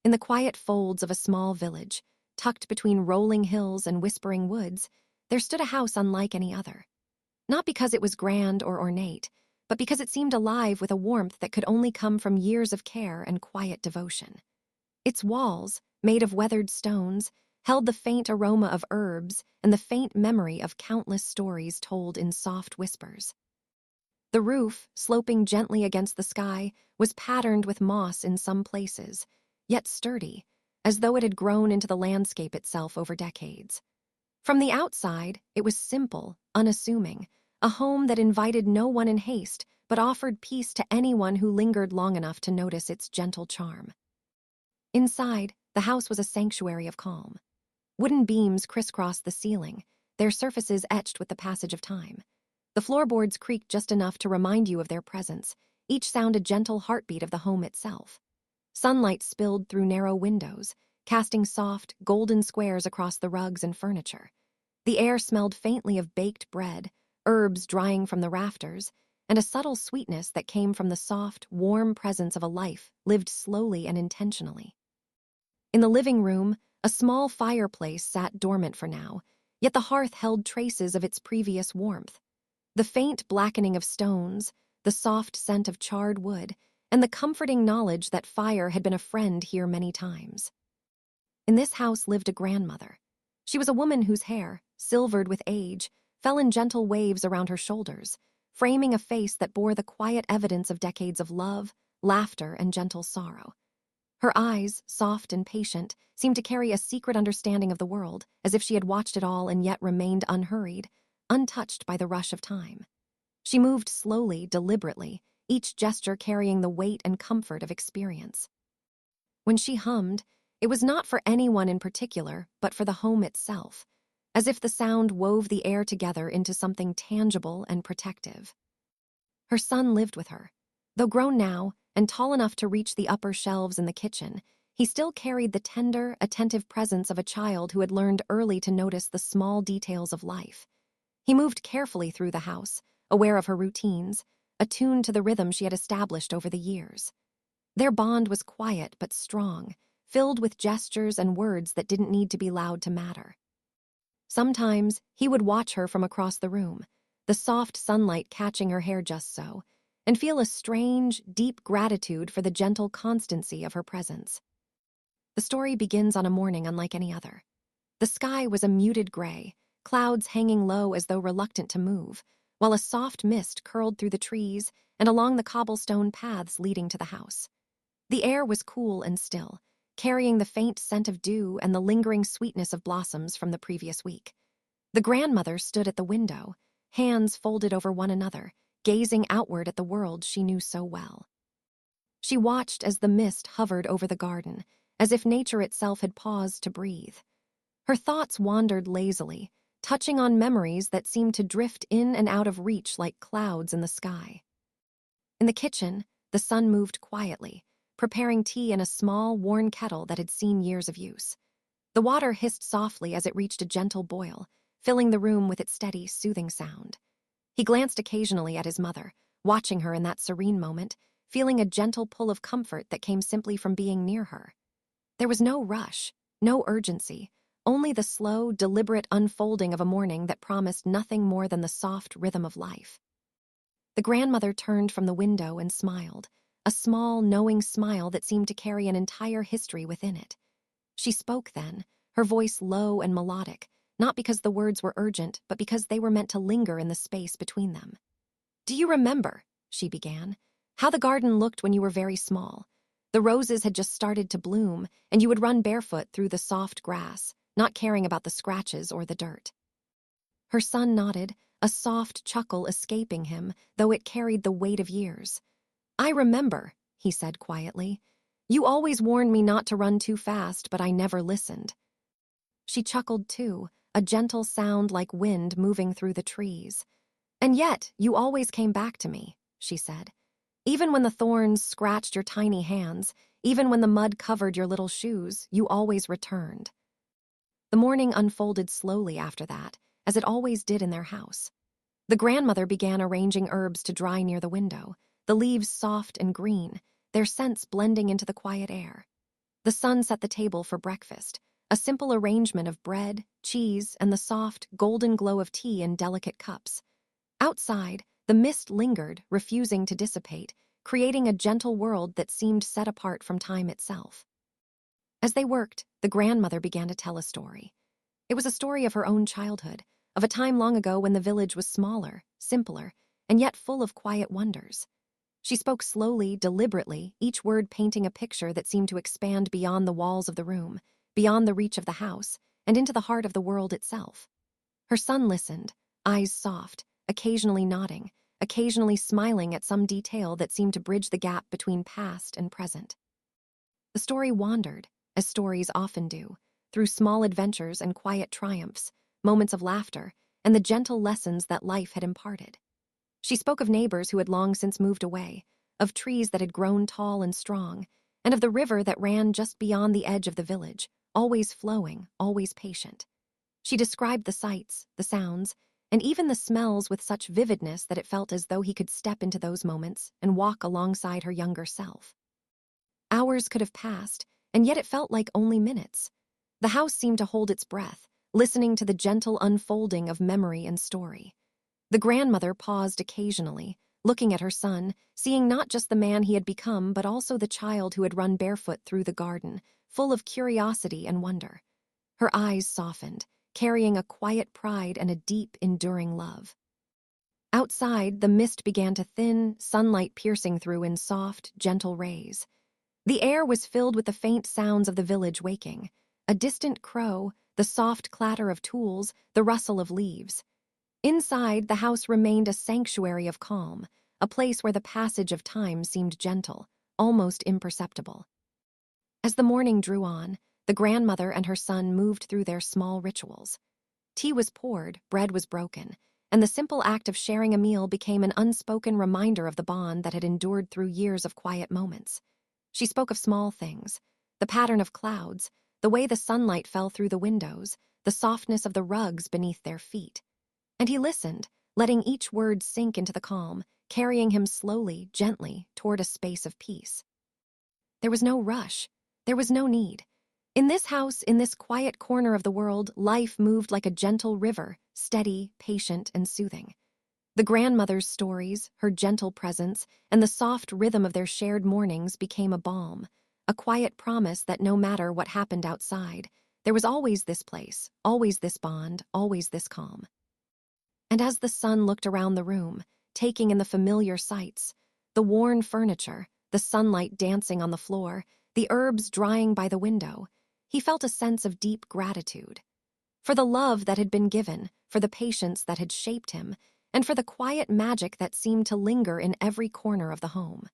In the quiet folds of a small village, tucked between rolling hills and whispering woods, there stood a house unlike any other. Not because it was grand or ornate, but because it seemed alive with a warmth that could only come from years of care and quiet devotion. Its walls, made of weathered stones, held the faint aroma of herbs and the faint memory of countless stories told in soft whispers. The roof, sloping gently against the sky, was patterned with moss in some places, yet sturdy, as though it had grown into the landscape itself over decades. From the outside, it was simple, unassuming, a home that invited no one in haste but offered peace to anyone who lingered long enough to notice its gentle charm. Inside, the house was a sanctuary of calm. Wooden beams crisscrossed the ceiling, their surfaces etched with the passage of time. The floorboards creaked just enough to remind you of their presence, each sound a gentle heartbeat of the home itself. Sunlight spilled through narrow windows, casting soft, golden squares across the rugs and furniture. The air smelled faintly of baked bread, herbs drying from the rafters, and a subtle sweetness that came from the soft, warm presence of a life lived slowly and intentionally. In the living room, a small fireplace sat dormant for now, yet the hearth held traces of its previous warmth. The faint blackening of stones, the soft scent of charred wood, and the comforting knowledge that fire had been a friend here many times. In this house lived a grandmother. She was a woman whose hair, silvered with age, fell in gentle waves around her shoulders, framing a face that bore the quiet evidence of decades of love, laughter, and gentle sorrow. Her eyes, soft and patient, seemed to carry a secret understanding of the world, as if she had watched it all and yet remained unhurried, untouched by the rush of time. She moved slowly, deliberately, each gesture carrying the weight and comfort of experience. When she hummed, it was not for anyone in particular, but for the home itself, as if the sound wove the air together into something tangible and protective. Her son lived with her. Though grown now, and tall enough to reach the upper shelves in the kitchen, he still carried the tender, attentive presence of a child who had learned early to notice the small details of life. He moved carefully through the house, aware of her routines, attuned to the rhythm she had established over the years. Their bond was quiet but strong, filled with gestures and words that didn't need to be loud to matter. Sometimes, he would watch her from across the room, the soft sunlight catching her hair just so, and feel a strange, deep gratitude for the gentle constancy of her presence. The story begins on a morning unlike any other. The sky was a muted gray, clouds hanging low as though reluctant to move, while a soft mist curled through the trees and along the cobblestone paths leading to the house. The air was cool and still, carrying the faint scent of dew and the lingering sweetness of blossoms from the previous week. The grandmother stood at the window, hands folded over one another, gazing outward at the world she knew so well. She watched as the mist hovered over the garden, as if nature itself had paused to breathe. Her thoughts wandered lazily, touching on memories that seemed to drift in and out of reach like clouds in the sky. In the kitchen, the son moved quietly, preparing tea in a small, worn kettle that had seen years of use. The water hissed softly as it reached a gentle boil, filling the room with its steady, soothing sound. He glanced occasionally at his mother, watching her in that serene moment, feeling a gentle pull of comfort that came simply from being near her. There was no rush, no urgency, only the slow, deliberate unfolding of a morning that promised nothing more than the soft rhythm of life. The grandmother turned from the window and smiled, a small, knowing smile that seemed to carry an entire history within it. She spoke then, her voice low and melodic, not because the words were urgent, but because they were meant to linger in the space between them. "Do you remember," she began, "how the garden looked when you were very small? The roses had just started to bloom, and you would run barefoot through the soft grass, not caring about the scratches or the dirt." Her son nodded, a soft chuckle escaping him, though it carried the weight of years. "I remember," he said quietly. "You always warned me not to run too fast, but I never listened." She chuckled too, a gentle sound like wind moving through the trees. "And yet, you always came back to me," she said. "Even when the thorns scratched your tiny hands, even when the mud covered your little shoes, you always returned." The morning unfolded slowly after that, as it always did in their house. The grandmother began arranging herbs to dry near the window, the leaves soft and green, their scents blending into the quiet air. The sun set the table for breakfast, a simple arrangement of bread, cheese, and the soft, golden glow of tea in delicate cups. Outside, the mist lingered, refusing to dissipate, creating a gentle world that seemed set apart from time itself. As they worked, the grandmother began to tell a story. It was a story of her own childhood, of a time long ago when the village was smaller, simpler, and yet full of quiet wonders. She spoke slowly, deliberately, each word painting a picture that seemed to expand beyond the walls of the room, beyond the reach of the house, and into the heart of the world itself. Her son listened, eyes soft, occasionally nodding, occasionally smiling at some detail that seemed to bridge the gap between past and present. The story wandered, as stories often do, through small adventures and quiet triumphs, moments of laughter, and the gentle lessons that life had imparted. She spoke of neighbors who had long since moved away, of trees that had grown tall and strong, and of the river that ran just beyond the edge of the village, always flowing, always patient. She described the sights, the sounds, and even the smells with such vividness that it felt as though he could step into those moments and walk alongside her younger self. Hours could have passed, and yet it felt like only minutes. The house seemed to hold its breath, listening to the gentle unfolding of memory and story. The grandmother paused occasionally, looking at her son, seeing not just the man he had become, but also the child who had run barefoot through the garden, full of curiosity and wonder. Her eyes softened, carrying a quiet pride and a deep, enduring love. Outside, the mist began to thin, sunlight piercing through in soft, gentle rays. The air was filled with the faint sounds of the village waking, a distant crow, the soft clatter of tools, the rustle of leaves. Inside, the house remained a sanctuary of calm, a place where the passage of time seemed gentle, almost imperceptible. As the morning drew on, the grandmother and her son moved through their small rituals. Tea was poured, bread was broken, and the simple act of sharing a meal became an unspoken reminder of the bond that had endured through years of quiet moments. She spoke of small things, the pattern of clouds, the way the sunlight fell through the windows, the softness of the rugs beneath their feet. And he listened, letting each word sink into the calm, carrying him slowly, gently, toward a space of peace. There was no rush. There was no need. In this house, in this quiet corner of the world, life moved like a gentle river, steady, patient, and soothing. The grandmother's stories, her gentle presence, and the soft rhythm of their shared mornings became a balm, a quiet promise that no matter what happened outside, there was always this place, always this bond, always this calm. And as the son looked around the room, taking in the familiar sights, the worn furniture, the sunlight dancing on the floor, the herbs drying by the window, he felt a sense of deep gratitude. For the love that had been given, for the patience that had shaped him, and for the quiet magic that seemed to linger in every corner of the home.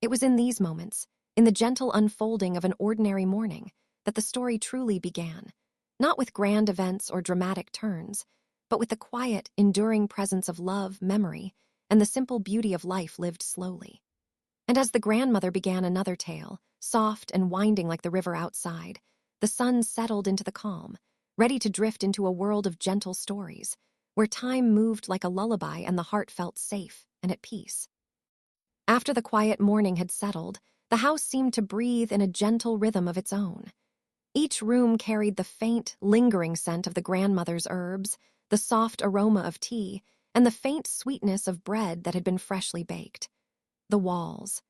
It was in these moments, in the gentle unfolding of an ordinary morning, that the story truly began, not with grand events or dramatic turns, but with the quiet, enduring presence of love, memory, and the simple beauty of life lived slowly. And as the grandmother began another tale, soft and winding like the river outside, the sun settled into the calm, ready to drift into a world of gentle stories, where time moved like a lullaby and the heart felt safe and at peace. After the quiet morning had settled, the house seemed to breathe in a gentle rhythm of its own. Each room carried the faint, lingering scent of the grandmother's herbs, the soft aroma of tea, and the faint sweetness of bread that had been freshly baked. The walls,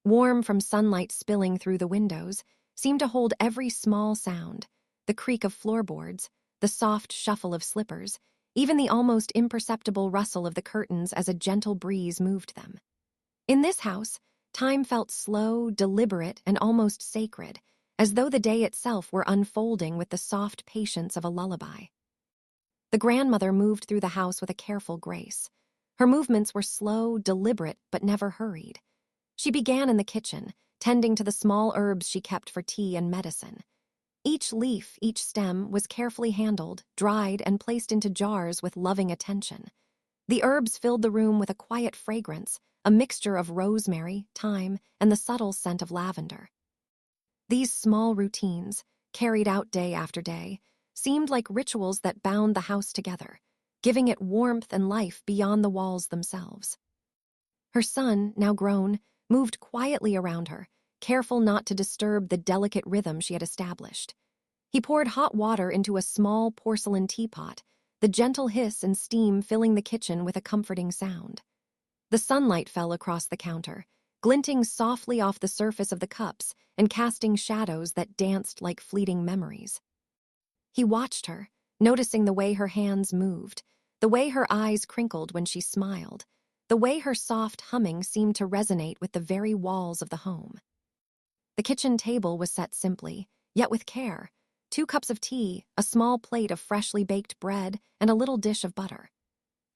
warm from sunlight spilling through the windows, seemed to hold every small sound, the creak of floorboards, the soft shuffle of slippers, even the almost imperceptible rustle of the curtains as a gentle breeze moved them. In this house, time felt slow, deliberate, and almost sacred, as though the day itself were unfolding with the soft patience of a lullaby. The grandmother moved through the house with a careful grace. Her movements were slow, deliberate, but never hurried. She began in the kitchen, tending to the small herbs she kept for tea and medicine. Each leaf, each stem, was carefully handled, dried, and placed into jars with loving attention. The herbs filled the room with a quiet fragrance, a mixture of rosemary, thyme, and the subtle scent of lavender. These small routines, carried out day after day, seemed like rituals that bound the house together, giving it warmth and life beyond the walls themselves. Her son, now grown, moved quietly around her, careful not to disturb the delicate rhythm she had established. He poured hot water into a small porcelain teapot, the gentle hiss and steam filling the kitchen with a comforting sound. The sunlight fell across the counter, glinting softly off the surface of the cups and casting shadows that danced like fleeting memories. He watched her, noticing the way her hands moved, the way her eyes crinkled when she smiled, the way her soft humming seemed to resonate with the very walls of the home. The kitchen table was set simply, yet with care: 2 cups of tea, a small plate of freshly baked bread, and a little dish of butter.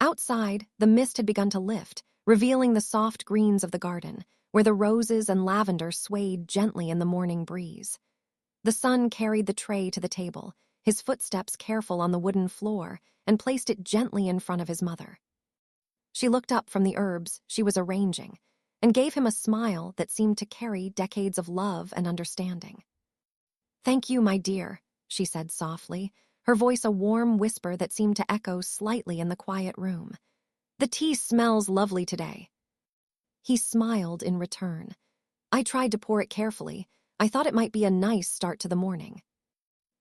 Outside, the mist had begun to lift, revealing the soft greens of the garden, where the roses and lavender swayed gently in the morning breeze. The son carried the tray to the table, his footsteps careful on the wooden floor, and placed it gently in front of his mother. She looked up from the herbs she was arranging and gave him a smile that seemed to carry decades of love and understanding. "Thank you, my dear," she said softly, her voice a warm whisper that seemed to echo slightly in the quiet room. "The tea smells lovely today." He smiled in return. "I tried to pour it carefully. I thought it might be a nice start to the morning."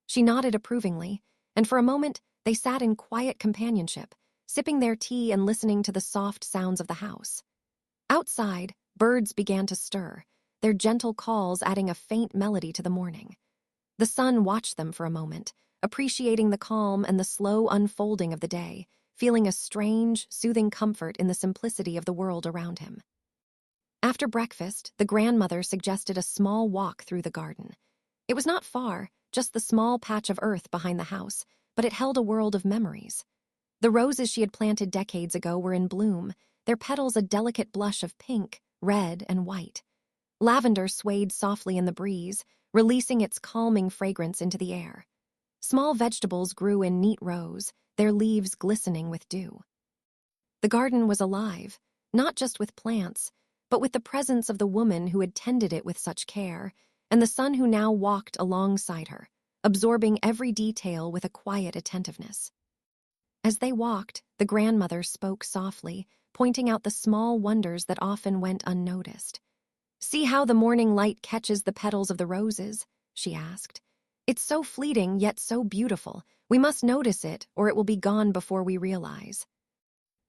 She nodded approvingly, and for a moment they sat in quiet companionship, sipping their tea and listening to the soft sounds of the house. Outside, birds began to stir, their gentle calls adding a faint melody to the morning. The son watched them for a moment, appreciating the calm and the slow unfolding of the day, feeling a strange, soothing comfort in the simplicity of the world around him. After breakfast, the grandmother suggested a small walk through the garden. It was not far, just the small patch of earth behind the house, but it held a world of memories. The roses she had planted decades ago were in bloom, their petals a delicate blush of pink, red, and white. Lavender swayed softly in the breeze, releasing its calming fragrance into the air. Small vegetables grew in neat rows, their leaves glistening with dew. The garden was alive, not just with plants, but with the presence of the woman who had tended it with such care, and the son who now walked alongside her, absorbing every detail with a quiet attentiveness. As they walked, the grandmother spoke softly, pointing out the small wonders that often went unnoticed. "See how the morning light catches the petals of the roses?" she asked. "It's so fleeting, yet so beautiful. We must notice it, or it will be gone before we realize."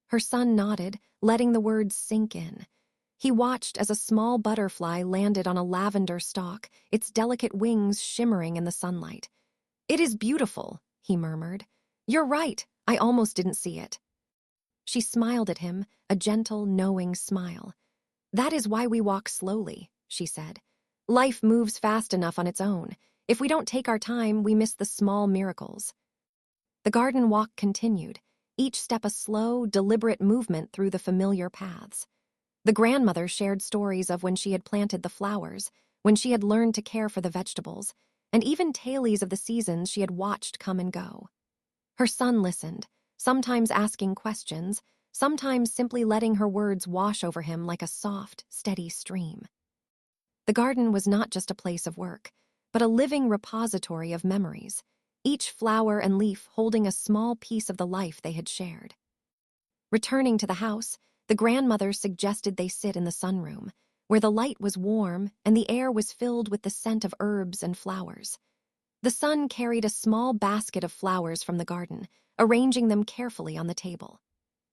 Her son nodded, letting the words sink in. He watched as a small butterfly landed on a lavender stalk, its delicate wings shimmering in the sunlight. "It is beautiful," he murmured. "You're right, I almost didn't see it." She smiled at him, a gentle, knowing smile. "That is why we walk slowly," she said. "Life moves fast enough on its own. If we don't take our time, we miss the small miracles." The garden walk continued, each step a slow, deliberate movement through the familiar paths. The grandmother shared stories of when she had planted the flowers, when she had learned to care for the vegetables, and even tales of the seasons she had watched come and go. Her son listened, sometimes asking questions, sometimes simply letting her words wash over him like a soft, steady stream. The garden was not just a place of work, but a living repository of memories, each flower and leaf holding a small piece of the life they had shared. Returning to the house, the grandmother suggested they sit in the sunroom, where the light was warm and the air was filled with the scent of herbs and flowers. The son carried a small basket of flowers from the garden, arranging them carefully on the table.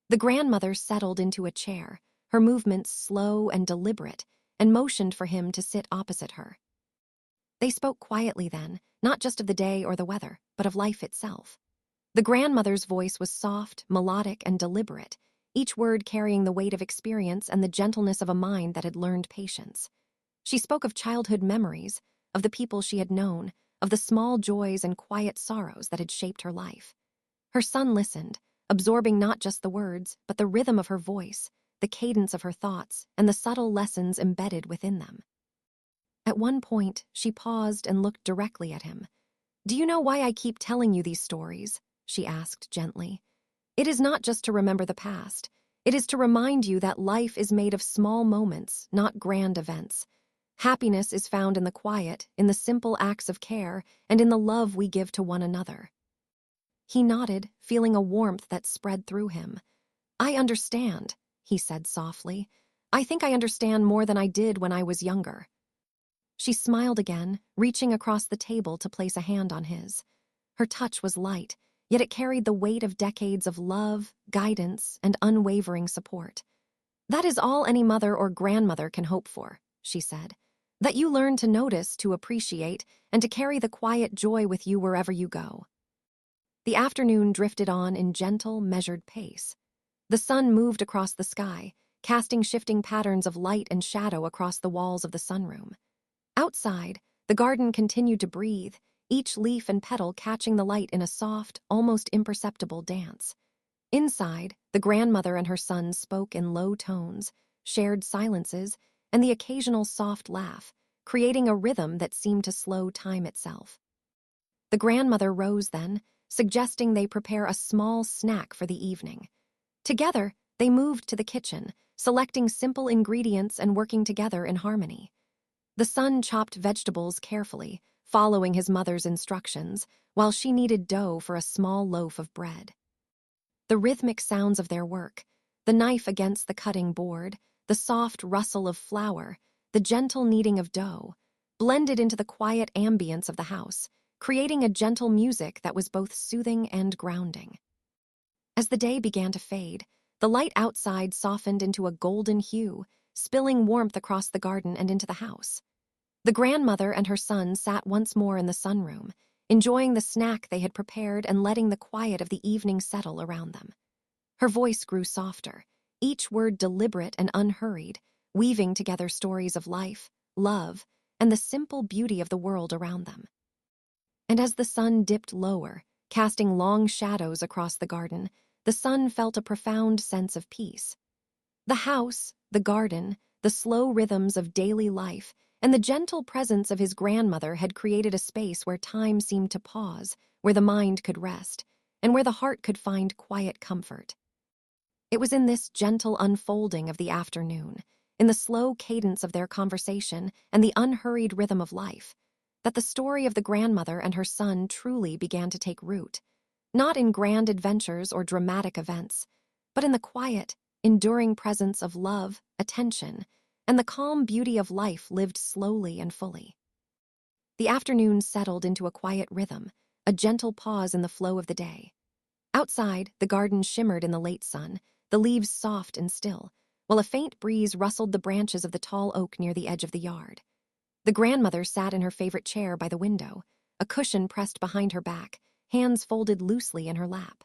The grandmother settled into a chair, her movements slow and deliberate, and motioned for him to sit opposite her. They spoke quietly then, not just of the day or the weather, but of life itself. The grandmother's voice was soft, melodic, and deliberate, each word carrying the weight of experience and the gentleness of a mind that had learned patience. She spoke of childhood memories, of the people she had known, of the small joys and quiet sorrows that had shaped her life. Her son listened, absorbing not just the words, but the rhythm of her voice, the cadence of her thoughts, and the subtle lessons embedded within them. At one point, she paused and looked directly at him. "Do you know why I keep telling you these stories?" she asked gently. "It is not just to remember the past. It is to remind you that life is made of small moments, not grand events. Happiness is found in the quiet, in the simple acts of care, and in the love we give to one another." He nodded, feeling a warmth that spread through him. "I understand," he said softly. "I think I understand more than I did when I was younger." She smiled again, reaching across the table to place a hand on his. Her touch was light, yet it carried the weight of decades of love, guidance, and unwavering support. "That is all any mother or grandmother can hope for," she said. "That you learn to notice, to appreciate, and to carry the quiet joy with you wherever you go." The afternoon drifted on in gentle, measured pace. The sun moved across the sky, casting shifting patterns of light and shadow across the walls of the sunroom. Outside, the garden continued to breathe, each leaf and petal catching the light in a soft, almost imperceptible dance. Inside, the grandmother and her son spoke in low tones, shared silences, and the occasional soft laugh, creating a rhythm that seemed to slow time itself. The grandmother rose then, suggesting they prepare a small snack for the evening. Together, they moved to the kitchen, selecting simple ingredients and working together in harmony. The son chopped vegetables carefully, following his mother's instructions, while she kneaded dough for a small loaf of bread. The rhythmic sounds of their work, the knife against the cutting board, the soft rustle of flour, the gentle kneading of dough, blended into the quiet ambience of the house, creating a gentle music that was both soothing and grounding. As the day began to fade, the light outside softened into a golden hue, spilling warmth across the garden and into the house. The grandmother and her son sat once more in the sunroom, enjoying the snack they had prepared and letting the quiet of the evening settle around them. Her voice grew softer, each word deliberate and unhurried, weaving together stories of life, love, and the simple beauty of the world around them. And as the sun dipped lower, casting long shadows across the garden, the son felt a profound sense of peace. The house, the garden, the slow rhythms of daily life, and the gentle presence of his grandmother had created a space where time seemed to pause, where the mind could rest, and where the heart could find quiet comfort. It was in this gentle unfolding of the afternoon, in the slow cadence of their conversation and the unhurried rhythm of life, that the story of the grandmother and her son truly began to take root, not in grand adventures or dramatic events, but in the quiet, enduring presence of love, attention, and the calm beauty of life lived slowly and fully. The afternoon settled into a quiet rhythm, a gentle pause in the flow of the day. Outside, the garden shimmered in the late sun, the leaves soft and still, while a faint breeze rustled the branches of the tall oak near the edge of the yard. The grandmother sat in her favorite chair by the window, a cushion pressed behind her back, hands folded loosely in her lap.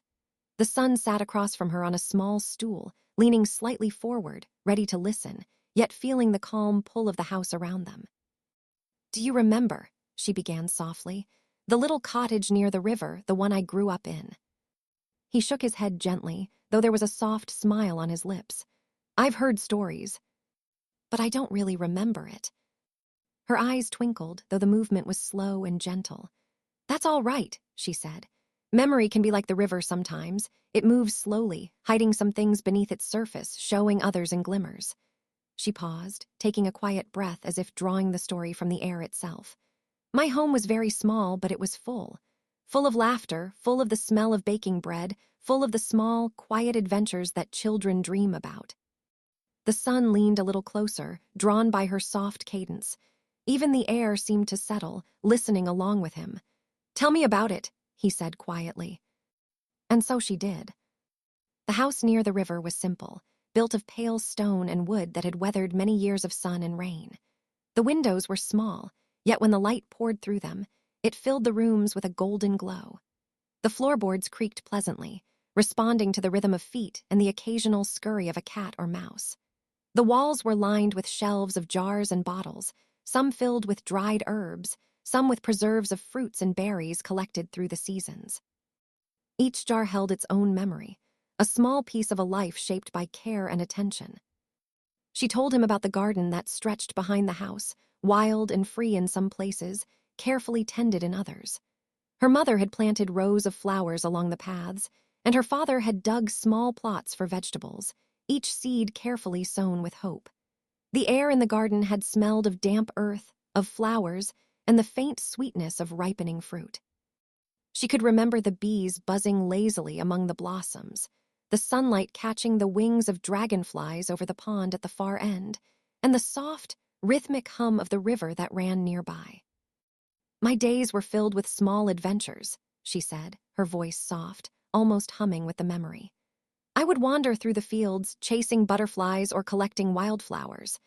The son sat across from her on a small stool, leaning slightly forward, ready to listen, yet feeling the calm pull of the house around them. "Do you remember," she began softly, "the little cottage near the river, the one I grew up in?" He shook his head gently, though there was a soft smile on his lips. "I've heard stories, but I don't really remember it." Her eyes twinkled, though the movement was slow and gentle. "That's all right," she said. "Memory can be like the river sometimes. It moves slowly, hiding some things beneath its surface, showing others in glimmers." She paused, taking a quiet breath as if drawing the story from the air itself. "My home was very small, but it was full. Full of laughter, full of the smell of baking bread, full of the small, quiet adventures that children dream about." The son leaned a little closer, drawn by her soft cadence. Even the air seemed to settle, listening along with him. "Tell me about it," he said quietly. And so she did. The house near the river was simple, built of pale stone and wood that had weathered many years of sun and rain. The windows were small, yet when the light poured through them, it filled the rooms with a golden glow. The floorboards creaked pleasantly, responding to the rhythm of feet and the occasional scurry of a cat or mouse. The walls were lined with shelves of jars and bottles, some filled with dried herbs, some with preserves of fruits and berries collected through the seasons. Each jar held its own memory, a small piece of a life shaped by care and attention. She told him about the garden that stretched behind the house, wild and free in some places, carefully tended in others. Her mother had planted rows of flowers along the paths, and her father had dug small plots for vegetables, each seed carefully sown with hope. The air in the garden had smelled of damp earth, of flowers, and the faint sweetness of ripening fruit. She could remember the bees buzzing lazily among the blossoms, the sunlight catching the wings of dragonflies over the pond at the far end, and the soft, rhythmic hum of the river that ran nearby. My days were filled with small adventures, she said, her voice soft, almost humming with the memory. I would wander through the fields, chasing butterflies or collecting wildflowers.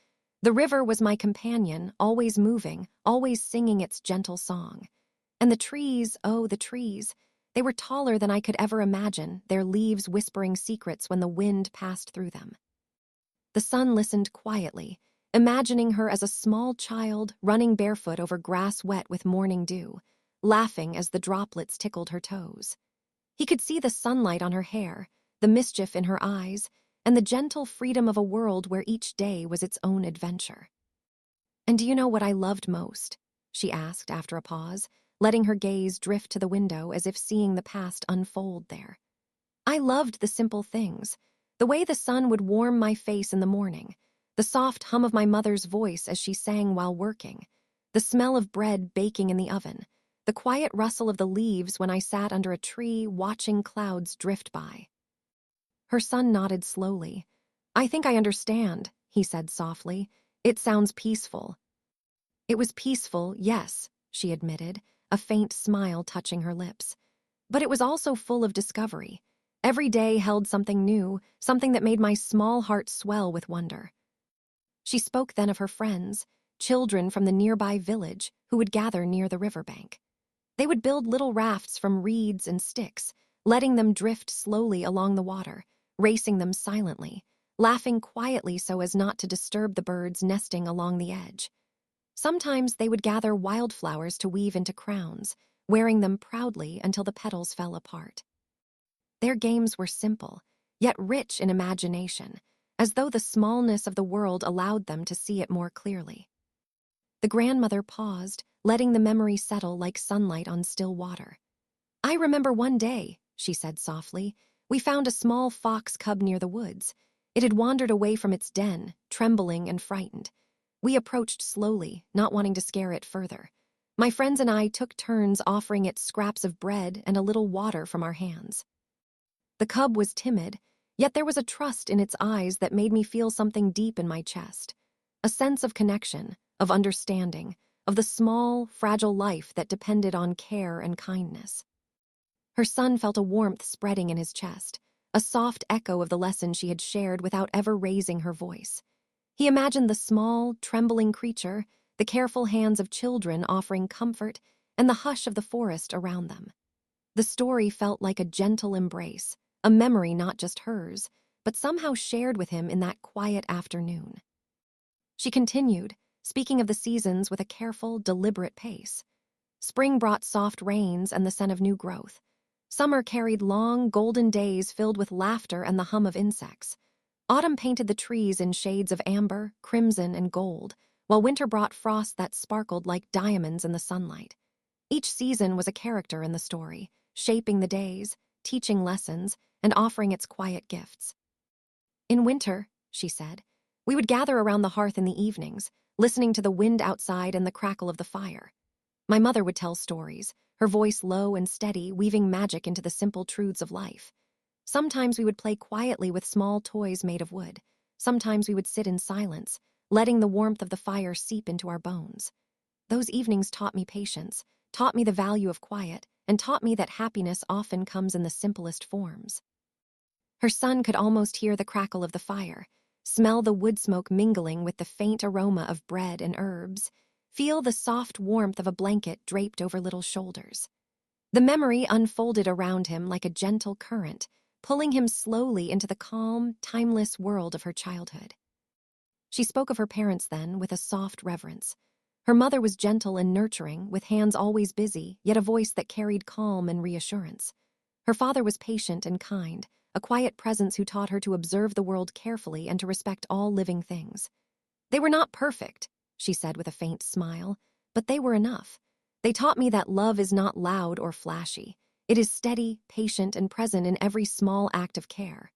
The river was my companion, always moving, always singing its gentle song. And the trees, oh, the trees, they were taller than I could ever imagine, their leaves whispering secrets when the wind passed through them. The sun listened quietly, imagining her as a small child running barefoot over grass wet with morning dew, laughing as the droplets tickled her toes. He could see the sunlight on her hair, the mischief in her eyes, and the gentle freedom of a world where each day was its own adventure. "And do you know what I loved most?" she asked after a pause, letting her gaze drift to the window as if seeing the past unfold there. "I loved the simple things, the way the sun would warm my face in the morning, the soft hum of my mother's voice as she sang while working, the smell of bread baking in the oven, the quiet rustle of the leaves when I sat under a tree watching clouds drift by." Her son nodded slowly. "I think I understand," he said softly. "It sounds peaceful." "It was peaceful, yes," she admitted, a faint smile touching her lips. "But it was also full of discovery. Every day held something new, something that made my small heart swell with wonder." She spoke then of her friends, children from the nearby village who would gather near the riverbank. They would build little rafts from reeds and sticks, letting them drift slowly along the water, racing them silently, laughing quietly so as not to disturb the birds nesting along the edge. Sometimes they would gather wildflowers to weave into crowns, wearing them proudly until the petals fell apart. Their games were simple, yet rich in imagination, as though the smallness of the world allowed them to see it more clearly. The grandmother paused, letting the memory settle like sunlight on still water. "I remember one day," she said softly, "we found a small fox cub near the woods. It had wandered away from its den, trembling and frightened. We approached slowly, not wanting to scare it further. My friends and I took turns offering it scraps of bread and a little water from our hands. The cub was timid, yet there was a trust in its eyes that made me feel something deep in my chest, a sense of connection, of understanding, of the small, fragile life that depended on care and kindness." Her son felt a warmth spreading in his chest, a soft echo of the lesson she had shared without ever raising her voice. He imagined the small, trembling creature, the careful hands of children offering comfort, and the hush of the forest around them. The story felt like a gentle embrace, a memory not just hers, but somehow shared with him in that quiet afternoon. She continued, speaking of the seasons with a careful, deliberate pace. Spring brought soft rains and the scent of new growth. Summer carried long, golden days filled with laughter and the hum of insects. Autumn painted the trees in shades of amber, crimson, and gold, while winter brought frost that sparkled like diamonds in the sunlight. Each season was a character in the story, shaping the days, teaching lessons, and offering its quiet gifts. "In winter," she said, "we would gather around the hearth in the evenings, listening to the wind outside and the crackle of the fire. My mother would tell stories, her voice low and steady, weaving magic into the simple truths of life. Sometimes we would play quietly with small toys made of wood. Sometimes we would sit in silence, letting the warmth of the fire seep into our bones. Those evenings taught me patience, taught me the value of quiet, and taught me that happiness often comes in the simplest forms." Her son could almost hear the crackle of the fire, smell the wood smoke mingling with the faint aroma of bread and herbs, feel the soft warmth of a blanket draped over little shoulders. The memory unfolded around him like a gentle current, pulling him slowly into the calm, timeless world of her childhood. She spoke of her parents then with a soft reverence. Her mother was gentle and nurturing, with hands always busy, yet a voice that carried calm and reassurance. Her father was patient and kind, a quiet presence who taught her to observe the world carefully and to respect all living things. "They were not perfect," she said with a faint smile, "but they were enough. They taught me that love is not loud or flashy. It is steady, patient, and present in every small act of care."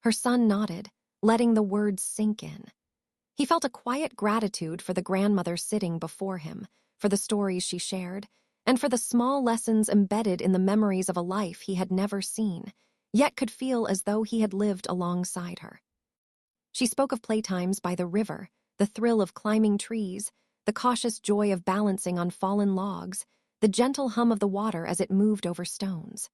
Her son nodded, letting the words sink in. He felt a quiet gratitude for the grandmother sitting before him, for the stories she shared, and for the small lessons embedded in the memories of a life he had never seen, yet could feel as though he had lived alongside her. She spoke of playtimes by the river, the thrill of climbing trees, the cautious joy of balancing on fallen logs, the gentle hum of the water as it moved over stones.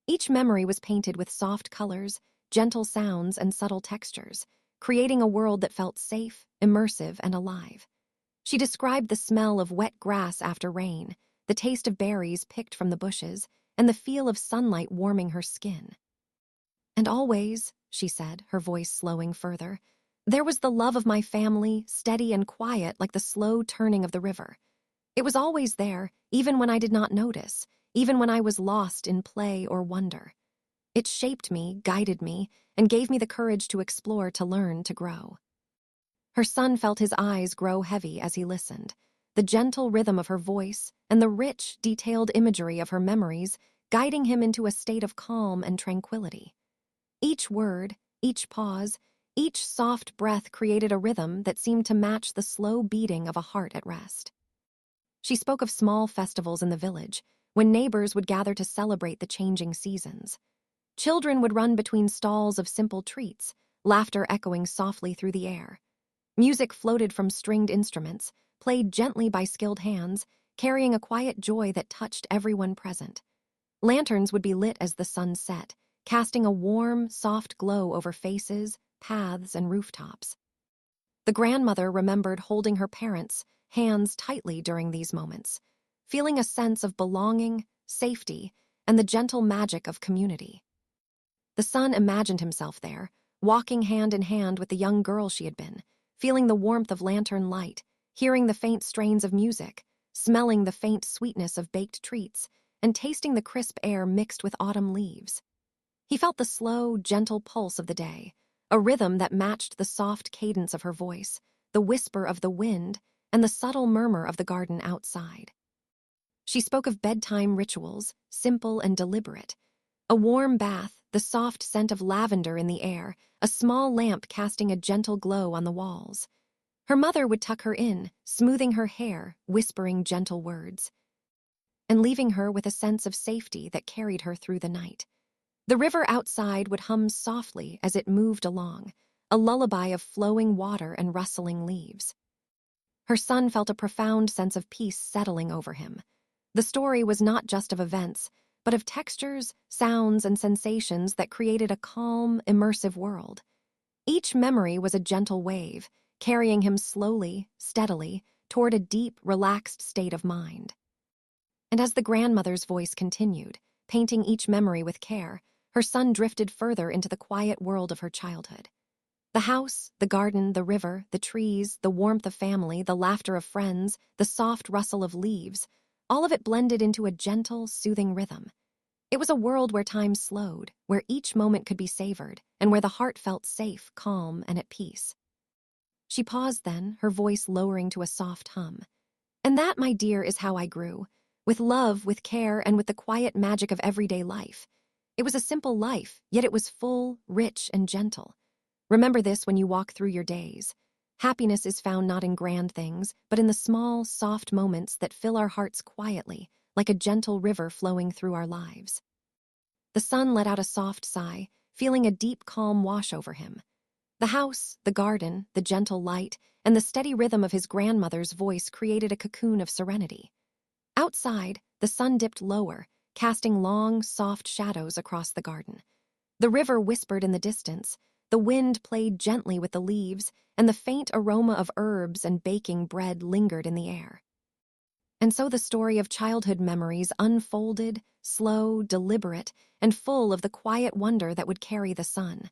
Each memory was painted with soft colors, gentle sounds, and subtle textures, creating a world that felt safe, immersive, and alive. She described the smell of wet grass after rain, the taste of berries picked from the bushes, and the feel of sunlight warming her skin. And always, she said, her voice slowing further, there was the love of my family, steady and quiet like the slow turning of the river. It was always there, even when I did not notice, even when I was lost in play or wonder. It shaped me, guided me, and gave me the courage to explore, to learn, to grow. Her son felt his eyes grow heavy as he listened. The gentle rhythm of her voice and the rich, detailed imagery of her memories guiding him into a state of calm and tranquility. Each word, each pause, each soft breath created a rhythm that seemed to match the slow beating of a heart at rest. She spoke of small festivals in the village, when neighbors would gather to celebrate the changing seasons. Children would run between stalls of simple treats, laughter echoing softly through the air. Music floated from stringed instruments, played gently by skilled hands, carrying a quiet joy that touched everyone present. Lanterns would be lit as the sun set, casting a warm, soft glow over faces, paths, and rooftops. The grandmother remembered holding her parents' hands tightly during these moments, feeling a sense of belonging, safety, and the gentle magic of community. The son imagined himself there, walking hand in hand with the young girl she had been, feeling the warmth of lantern light, hearing the faint strains of music, smelling the faint sweetness of baked treats, and tasting the crisp air mixed with autumn leaves. He felt the slow, gentle pulse of the day, a rhythm that matched the soft cadence of her voice, the whisper of the wind, and the subtle murmur of the garden outside. She spoke of bedtime rituals, simple and deliberate. A warm bath, the soft scent of lavender in the air, a small lamp casting a gentle glow on the walls. Her mother would tuck her in, smoothing her hair, whispering gentle words, and leaving her with a sense of safety that carried her through the night. The river outside would hum softly as it moved along, a lullaby of flowing water and rustling leaves. Her son felt a profound sense of peace settling over him. The story was not just of events, but of textures, sounds, and sensations that created a calm, immersive world. Each memory was a gentle wave, carrying him slowly, steadily, toward a deep, relaxed state of mind. And as the grandmother's voice continued, painting each memory with care, her son drifted further into the quiet world of her childhood. The house, the garden, the river, the trees, the warmth of family, the laughter of friends, the soft rustle of leaves, all of it blended into a gentle, soothing rhythm. It was a world where time slowed, where each moment could be savored, and where the heart felt safe, calm, and at peace. She paused then, her voice lowering to a soft hum. And that, my dear, is how I grew, with love, with care, and with the quiet magic of everyday life. It was a simple life, yet it was full, rich, and gentle. Remember this when you walk through your days. Happiness is found not in grand things, but in the small, soft moments that fill our hearts quietly, like a gentle river flowing through our lives. The son let out a soft sigh, feeling a deep calm wash over him. The house, the garden, the gentle light, and the steady rhythm of his grandmother's voice created a cocoon of serenity. Outside, the sun dipped lower, casting long, soft shadows across the garden. The river whispered in the distance, the wind played gently with the leaves, and the faint aroma of herbs and baking bread lingered in the air. And so the story of childhood memories unfolded, slow, deliberate, and full of the quiet wonder that would carry the sun.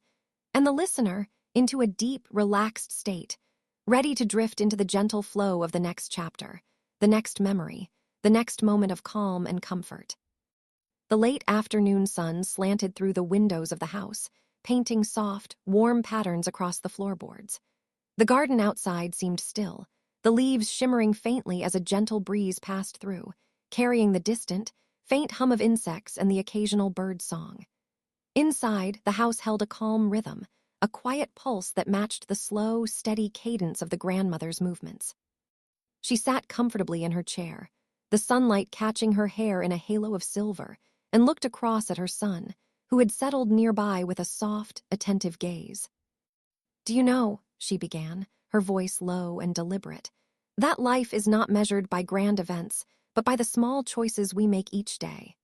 And the listener into a deep, relaxed state, ready to drift into the gentle flow of the next chapter, the next memory, the next moment of calm and comfort. The late afternoon sun slanted through the windows of the house, painting soft, warm patterns across the floorboards. The garden outside seemed still, the leaves shimmering faintly as a gentle breeze passed through, carrying the distant, faint hum of insects and the occasional bird song. Inside, the house held a calm rhythm, a quiet pulse that matched the slow, steady cadence of the grandmother's movements. She sat comfortably in her chair, the sunlight catching her hair in a halo of silver, and looked across at her son, who had settled nearby with a soft, attentive gaze. "Do you know," she began, her voice low and deliberate. That life is not measured by grand events, but by the small choices we make each day.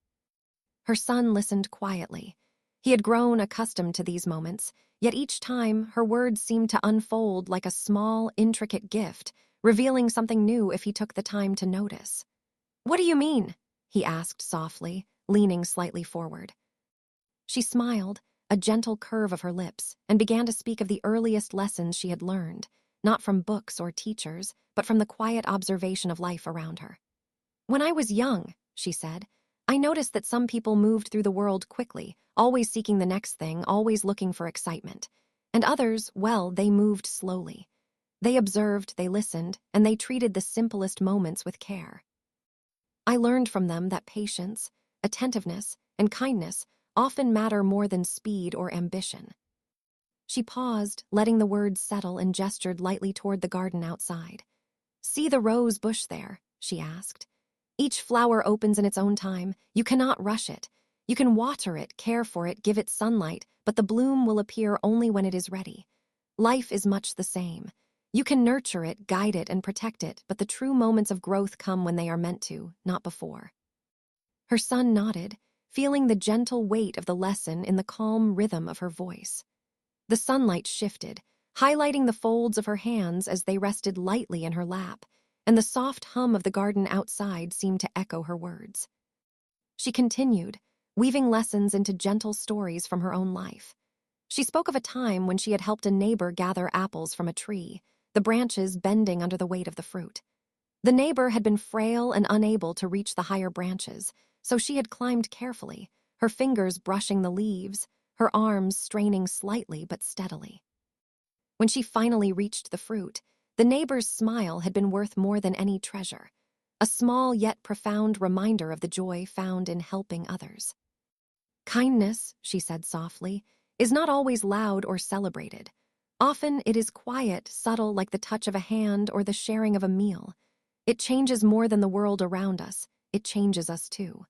Her son listened quietly. He had grown accustomed to these moments, yet each time her words seemed to unfold like a small, intricate gift, revealing something new if he took the time to notice. "What do you mean?" he asked softly, leaning slightly forward. She smiled, a gentle curve of her lips, and began to speak of the earliest lessons she had learned, not from books or teachers, but from the quiet observation of life around her. "When I was young," she said, "I noticed that some people moved through the world quickly, always seeking the next thing, always looking for excitement. And others, well, they moved slowly. They observed, they listened, and they treated the simplest moments with care. I learned from them that patience, attentiveness, and kindness often matter more than speed or ambition." She paused, letting the words settle, and gestured lightly toward the garden outside. "See the rose bush there?" she asked. "Each flower opens in its own time. You cannot rush it. You can water it, care for it, give it sunlight, but the bloom will appear only when it is ready. Life is much the same. You can nurture it, guide it, and protect it, but the true moments of growth come when they are meant to, not before." Her son nodded, feeling the gentle weight of the lesson in the calm rhythm of her voice. The sunlight shifted, highlighting the folds of her hands as they rested lightly in her lap, and the soft hum of the garden outside seemed to echo her words. She continued, weaving lessons into gentle stories from her own life. She spoke of a time when she had helped a neighbor gather apples from a tree, the branches bending under the weight of the fruit. The neighbor had been frail and unable to reach the higher branches, so she had climbed carefully, her fingers brushing the leaves, her arms straining slightly but steadily. When she finally reached the fruit, the neighbor's smile had been worth more than any treasure, a small yet profound reminder of the joy found in helping others. "Kindness," she said softly, "is not always loud or celebrated. Often it is quiet, subtle, like the touch of a hand or the sharing of a meal. It changes more than the world around us. It changes us too."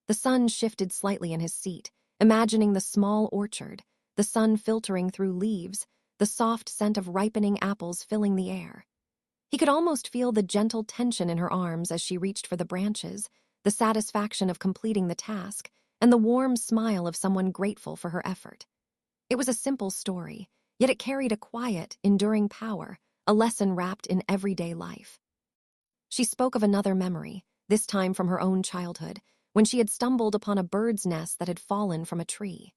The son shifted slightly in his seat, imagining the small orchard, the sun filtering through leaves, the soft scent of ripening apples filling the air. He could almost feel the gentle tension in her arms as she reached for the branches, the satisfaction of completing the task, and the warm smile of someone grateful for her effort. It was a simple story, yet it carried a quiet, enduring power, a lesson wrapped in everyday life. She spoke of another memory, this time from her own childhood, when she had stumbled upon a bird's nest that had fallen from a tree.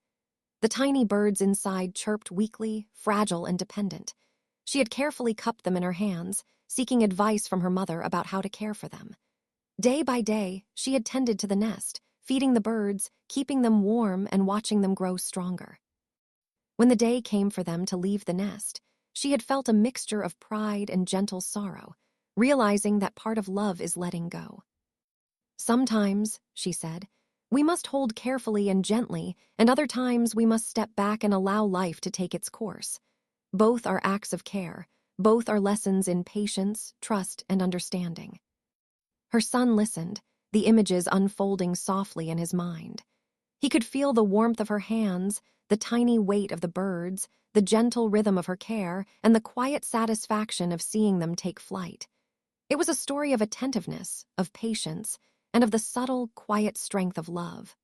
The tiny birds inside chirped weakly, fragile and dependent. She had carefully cupped them in her hands, seeking advice from her mother about how to care for them. Day by day, she had tended to the nest, feeding the birds, keeping them warm, and watching them grow stronger. When the day came for them to leave the nest, she had felt a mixture of pride and gentle sorrow, realizing that part of love is letting go. "Sometimes," she said, "we must hold carefully and gently, and other times we must step back and allow life to take its course. Both are acts of care, both are lessons in patience, trust, and understanding." Her son listened, the images unfolding softly in his mind. He could feel the warmth of her hands, the tiny weight of the birds, the gentle rhythm of her care, and the quiet satisfaction of seeing them take flight. It was a story of attentiveness, of patience, and of the subtle, quiet strength of love.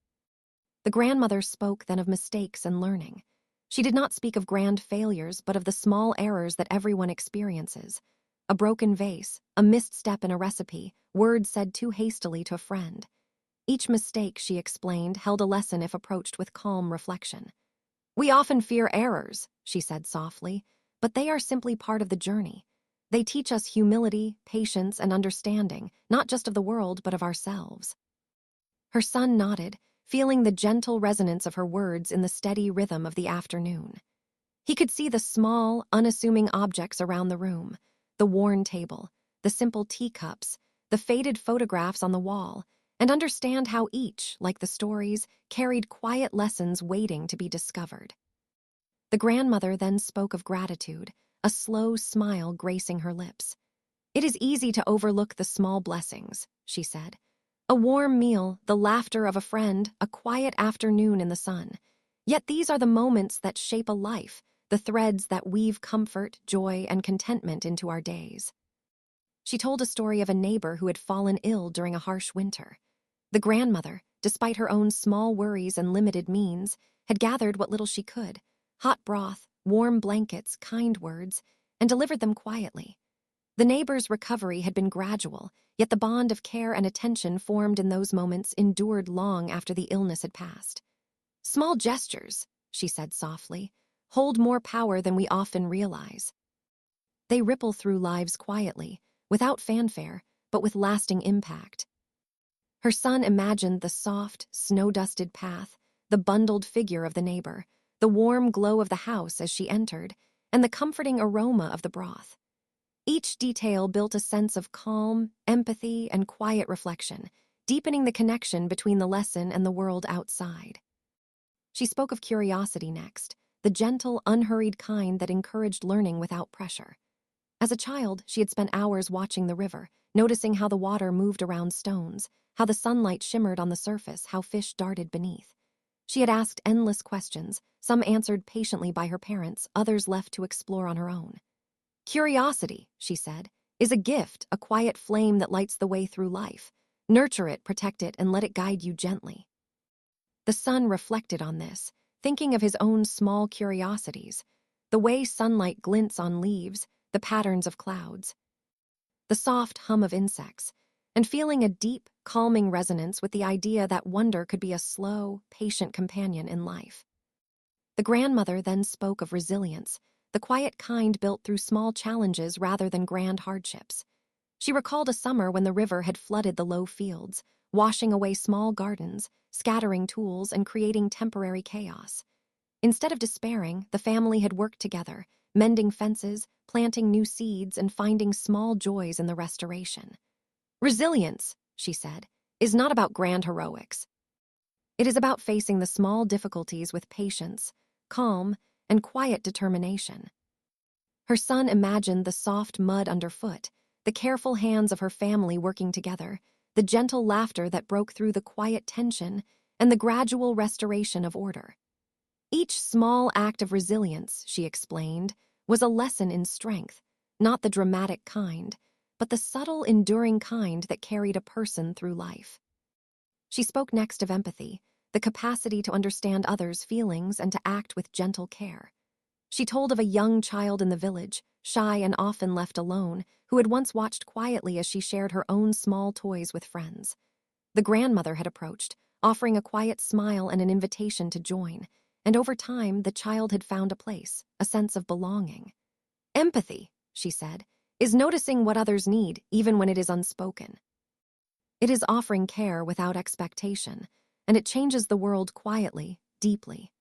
The grandmother spoke then of mistakes and learning. She did not speak of grand failures, but of the small errors that everyone experiences. A broken vase, a missed step in a recipe, words said too hastily to a friend. Each mistake, she explained, held a lesson if approached with calm reflection. "We often fear errors," she said softly, "but they are simply part of the journey. They teach us humility, patience, and understanding, not just of the world, but of ourselves." Her son nodded, feeling the gentle resonance of her words in the steady rhythm of the afternoon. He could see the small, unassuming objects around the room, the worn table, the simple teacups, the faded photographs on the wall, and understand how each, like the stories, carried quiet lessons waiting to be discovered. The grandmother then spoke of gratitude, a slow smile gracing her lips. "It is easy to overlook the small blessings," she said. "A warm meal, the laughter of a friend, a quiet afternoon in the sun. Yet these are the moments that shape a life, the threads that weave comfort, joy, and contentment into our days. She told a story of a neighbor who had fallen ill during a harsh winter. The grandmother, despite her own small worries and limited means, had gathered what little she could: hot broth, warm blankets, kind words, and delivered them quietly. The neighbor's recovery had been gradual, yet the bond of care and attention formed in those moments endured long after the illness had passed. "Small gestures," she said softly, "hold more power than we often realize. They ripple through lives quietly, without fanfare, but with lasting impact." Her son imagined the soft, snow-dusted path, the bundled figure of the neighbor, the warm glow of the house as she entered, and the comforting aroma of the broth. Each detail built a sense of calm, empathy, and quiet reflection, deepening the connection between the lesson and the world outside. She spoke of curiosity next, the gentle, unhurried kind that encouraged learning without pressure. As a child, she had spent hours watching the river, noticing how the water moved around stones, how the sunlight shimmered on the surface, how fish darted beneath. She had asked endless questions, some answered patiently by her parents, others left to explore on her own. "Curiosity," she said, "is a gift, a quiet flame that lights the way through life. Nurture it, protect it, and let it guide you gently." The son reflected on this, thinking of his own small curiosities, the way sunlight glints on leaves, the patterns of clouds, the soft hum of insects, and feeling a deep, calming resonance with the idea that wonder could be a slow, patient companion in life. The grandmother then spoke of resilience, the quiet kind built through small challenges rather than grand hardships. She recalled a summer when the river had flooded the low fields, washing away small gardens, scattering tools, and creating temporary chaos. Instead of despairing, the family had worked together, mending fences, planting new seeds, and finding small joys in the restoration. "Resilience," she said, "is not about grand heroics. It is about facing the small difficulties with patience, calm, and quiet determination." Her son imagined the soft mud underfoot, the careful hands of her family working together, the gentle laughter that broke through the quiet tension, and the gradual restoration of order. Each small act of resilience, she explained, was a lesson in strength, not the dramatic kind, but the subtle, enduring kind that carried a person through life. She spoke next of empathy, the capacity to understand others' feelings and to act with gentle care. She told of a young child in the village, shy and often left alone, who had once watched quietly as she shared her own small toys with friends. The grandmother had approached, offering a quiet smile and an invitation to join, and over time the child had found a place, a sense of belonging. "Empathy," she said, "is noticing what others need, even when it is unspoken. It is offering care without expectation, and it changes the world quietly, deeply."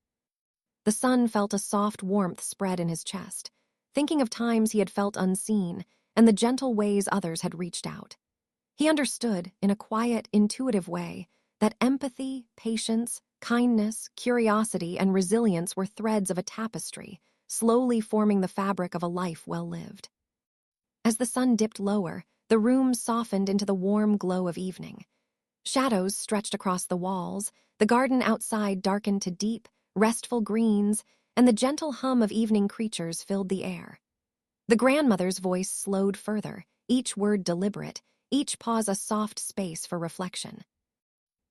The son felt a soft warmth spread in his chest, thinking of times he had felt unseen and the gentle ways others had reached out. He understood, in a quiet, intuitive way, that empathy, patience, kindness, curiosity, and resilience were threads of a tapestry, slowly forming the fabric of a life well lived. As the sun dipped lower, the room softened into the warm glow of evening. Shadows stretched across the walls, the garden outside darkened to deep, restful greens, and the gentle hum of evening creatures filled the air. The grandmother's voice slowed further, each word deliberate, each pause a soft space for reflection.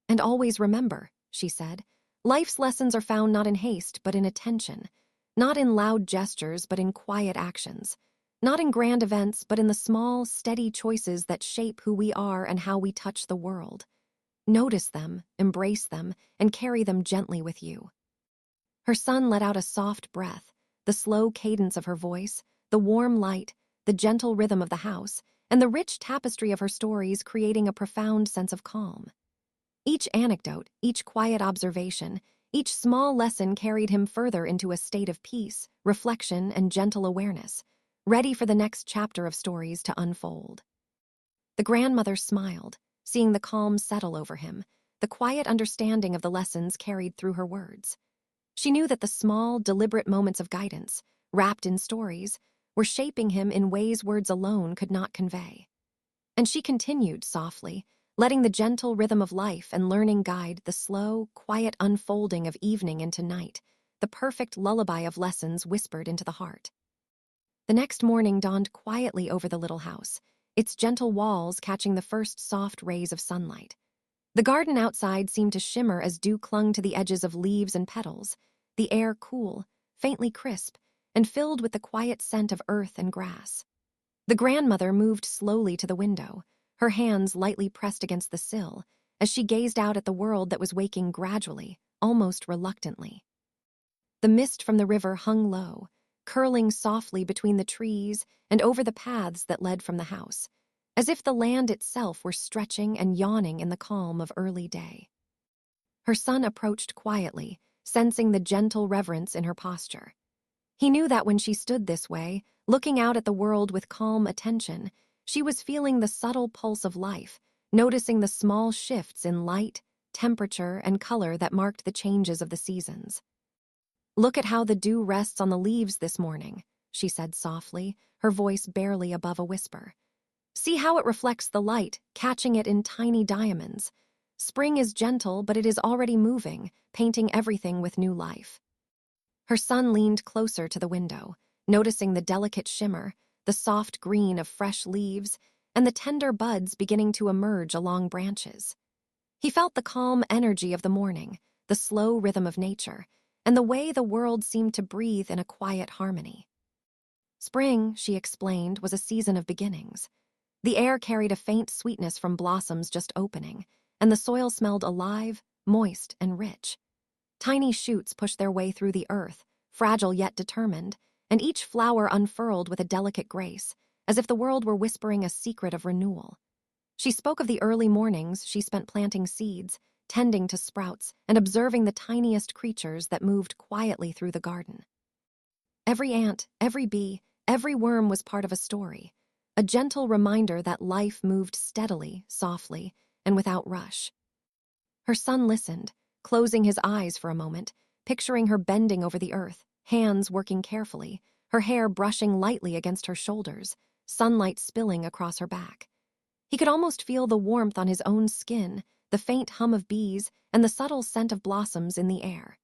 "And always remember," she said, "life's lessons are found not in haste but in attention, not in loud gestures but in quiet actions, not in grand events but in the small, steady choices that shape who we are and how we touch the world. Notice them, embrace them, and carry them gently with you." Her son let out a soft breath, the slow cadence of her voice, the warm light, the gentle rhythm of the house, and the rich tapestry of her stories creating a profound sense of calm. Each anecdote, each quiet observation, each small lesson carried him further into a state of peace, reflection, and gentle awareness, ready for the next chapter of stories to unfold. The grandmother smiled, seeing the calm settle over him, the quiet understanding of the lessons carried through her words. She knew that the small, deliberate moments of guidance, wrapped in stories, were shaping him in ways words alone could not convey. And she continued softly, letting the gentle rhythm of life and learning guide the slow, quiet unfolding of evening into night, the perfect lullaby of lessons whispered into the heart. The next morning dawned quietly over the little house, its gentle walls catching the first soft rays of sunlight. The garden outside seemed to shimmer as dew clung to the edges of leaves and petals, the air cool, faintly crisp, and filled with the quiet scent of earth and grass. The grandmother moved slowly to the window, her hands lightly pressed against the sill, as she gazed out at the world that was waking gradually, almost reluctantly. The mist from the river hung low, curling softly between the trees and over the paths that led from the house, as if the land itself were stretching and yawning in the calm of early day. Her son approached quietly, sensing the gentle reverence in her posture. He knew that when she stood this way, looking out at the world with calm attention, she was feeling the subtle pulse of life, noticing the small shifts in light, temperature, and color that marked the changes of the seasons. "Look at how the dew rests on the leaves this morning," she said softly, her voice barely above a whisper. "See how it reflects the light, catching it in tiny diamonds. Spring is gentle, but it is already moving, painting everything with new life." Her son leaned closer to the window, noticing the delicate shimmer, the soft green of fresh leaves, and the tender buds beginning to emerge along branches. He felt the calm energy of the morning, the slow rhythm of nature, and the way the world seemed to breathe in a quiet harmony. Spring, she explained, was a season of beginnings. The air carried a faint sweetness from blossoms just opening, and the soil smelled alive, moist, and rich. Tiny shoots pushed their way through the earth, fragile yet determined, and each flower unfurled with a delicate grace, as if the world were whispering a secret of renewal. She spoke of the early mornings she spent planting seeds, tending to sprouts, and observing the tiniest creatures that moved quietly through the garden. Every ant, every bee, every worm was part of a story, a gentle reminder that life moved steadily, softly, and without rush. Her son listened, closing his eyes for a moment, picturing her bending over the earth, hands working carefully, her hair brushing lightly against her shoulders, sunlight spilling across her back. He could almost feel the warmth on his own skin, the faint hum of bees, and the subtle scent of blossoms in the air.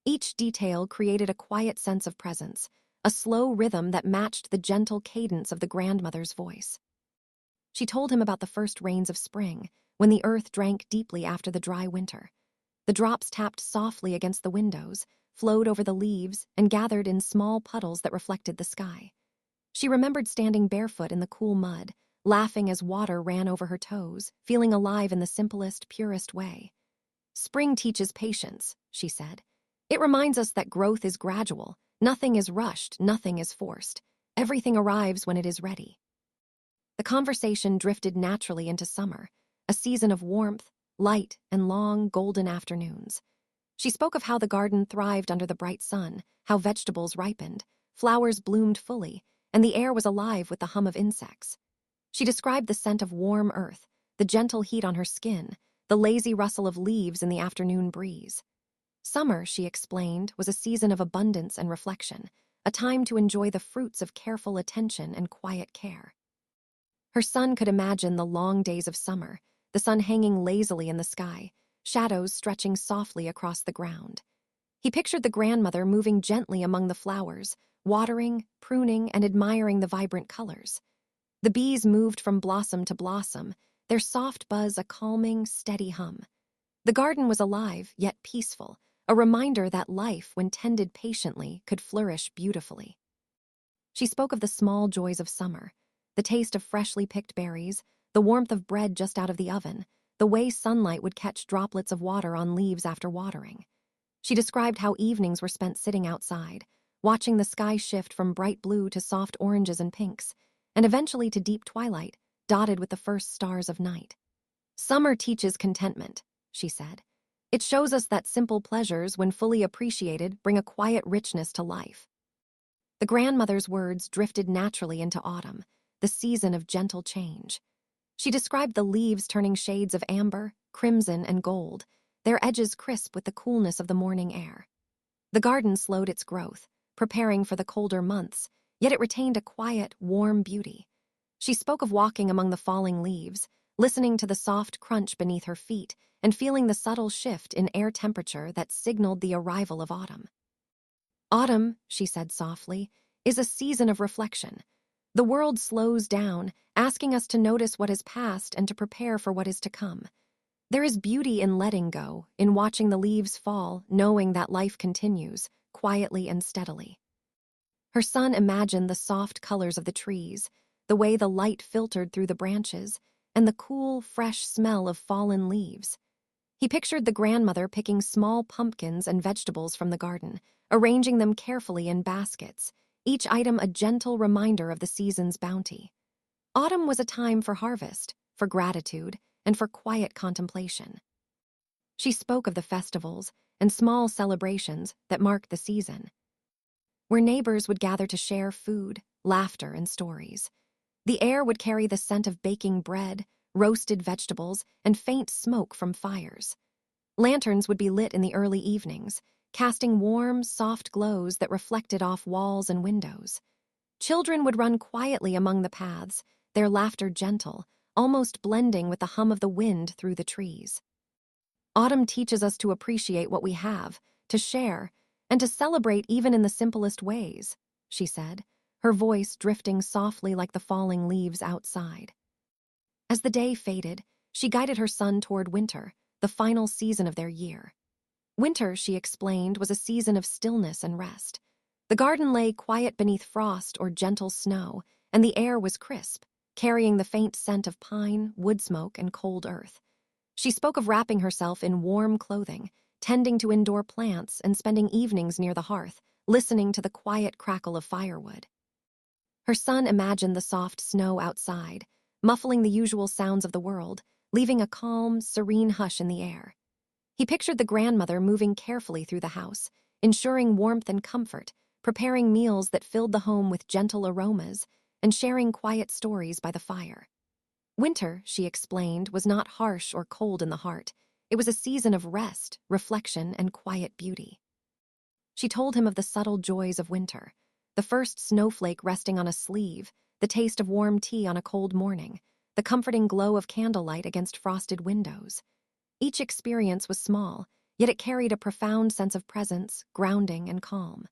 Each detail created a quiet sense of presence, a slow rhythm that matched the gentle cadence of the grandmother's voice. She told him about the first rains of spring, when the earth drank deeply after the dry winter. The drops tapped softly against the windows, flowed over the leaves, and gathered in small puddles that reflected the sky. She remembered standing barefoot in the cool mud, laughing as water ran over her toes, feeling alive in the simplest, purest way. "Spring teaches patience," she said. "It reminds us that growth is gradual, nothing is rushed, nothing is forced. Everything arrives when it is ready." The conversation drifted naturally into summer, a season of warmth, light, and long, golden afternoons. She spoke of how the garden thrived under the bright sun, how vegetables ripened, flowers bloomed fully, and the air was alive with the hum of insects. She described the scent of warm earth, the gentle heat on her skin, the lazy rustle of leaves in the afternoon breeze. Summer, she explained, was a season of abundance and reflection, a time to enjoy the fruits of careful attention and quiet care. Her son could imagine the long days of summer, the sun hanging lazily in the sky, shadows stretching softly across the ground. He pictured the grandmother moving gently among the flowers, watering, pruning, and admiring the vibrant colors. The bees moved from blossom to blossom, their soft buzz a calming, steady hum. The garden was alive, yet peaceful, a reminder that life, when tended patiently, could flourish beautifully. She spoke of the small joys of summer, the taste of freshly picked berries, the warmth of bread just out of the oven, the way sunlight would catch droplets of water on leaves after watering. She described how evenings were spent sitting outside, watching the sky shift from bright blue to soft oranges and pinks, and eventually to deep twilight, dotted with the first stars of night. "Summer teaches contentment," she said. "It shows us that simple pleasures, when fully appreciated, bring a quiet richness to life." The grandmother's words drifted naturally into autumn, the season of gentle change. She described the leaves turning shades of amber, crimson, and gold, their edges crisp with the coolness of the morning air. The garden slowed its growth, preparing for the colder months, yet it retained a quiet, warm beauty. She spoke of walking among the falling leaves, listening to the soft crunch beneath her feet, and feeling the subtle shift in air temperature that signaled the arrival of autumn. Autumn, she said softly, is a season of reflection. The world slows down, asking us to notice what has passed and to prepare for what is to come. There is beauty in letting go, in watching the leaves fall, knowing that life continues, quietly and steadily. Her son imagined the soft colors of the trees, the way the light filtered through the branches, and the cool, fresh smell of fallen leaves. He pictured the grandmother picking small pumpkins and vegetables from the garden, arranging them carefully in baskets, each item a gentle reminder of the season's bounty. Autumn was a time for harvest, for gratitude, and for quiet contemplation. She spoke of the festivals and small celebrations that marked the season, where neighbors would gather to share food, laughter, and stories. The air would carry the scent of baking bread, roasted vegetables, and faint smoke from fires. Lanterns would be lit in the early evenings, casting warm, soft glows that reflected off walls and windows. Children would run quietly among the paths, their laughter gentle, almost blending with the hum of the wind through the trees. Autumn teaches us to appreciate what we have, to share, and to celebrate even in the simplest ways, she said, her voice drifting softly like the falling leaves outside. As the day faded, she guided her son toward winter, the final season of their year. Winter, she explained, was a season of stillness and rest. The garden lay quiet beneath frost or gentle snow, and the air was crisp, carrying the faint scent of pine, wood smoke, and cold earth. She spoke of wrapping herself in warm clothing, tending to indoor plants, and spending evenings near the hearth, listening to the quiet crackle of firewood. Her son imagined the soft snow outside, muffling the usual sounds of the world, leaving a calm, serene hush in the air. He pictured the grandmother moving carefully through the house, ensuring warmth and comfort, preparing meals that filled the home with gentle aromas, and sharing quiet stories by the fire. Winter, she explained, was not harsh or cold in the heart. It was a season of rest, reflection, and quiet beauty. She told him of the subtle joys of winter, the first snowflake resting on a sleeve, the taste of warm tea on a cold morning, the comforting glow of candlelight against frosted windows. Each experience was small, yet it carried a profound sense of presence, grounding, and calm.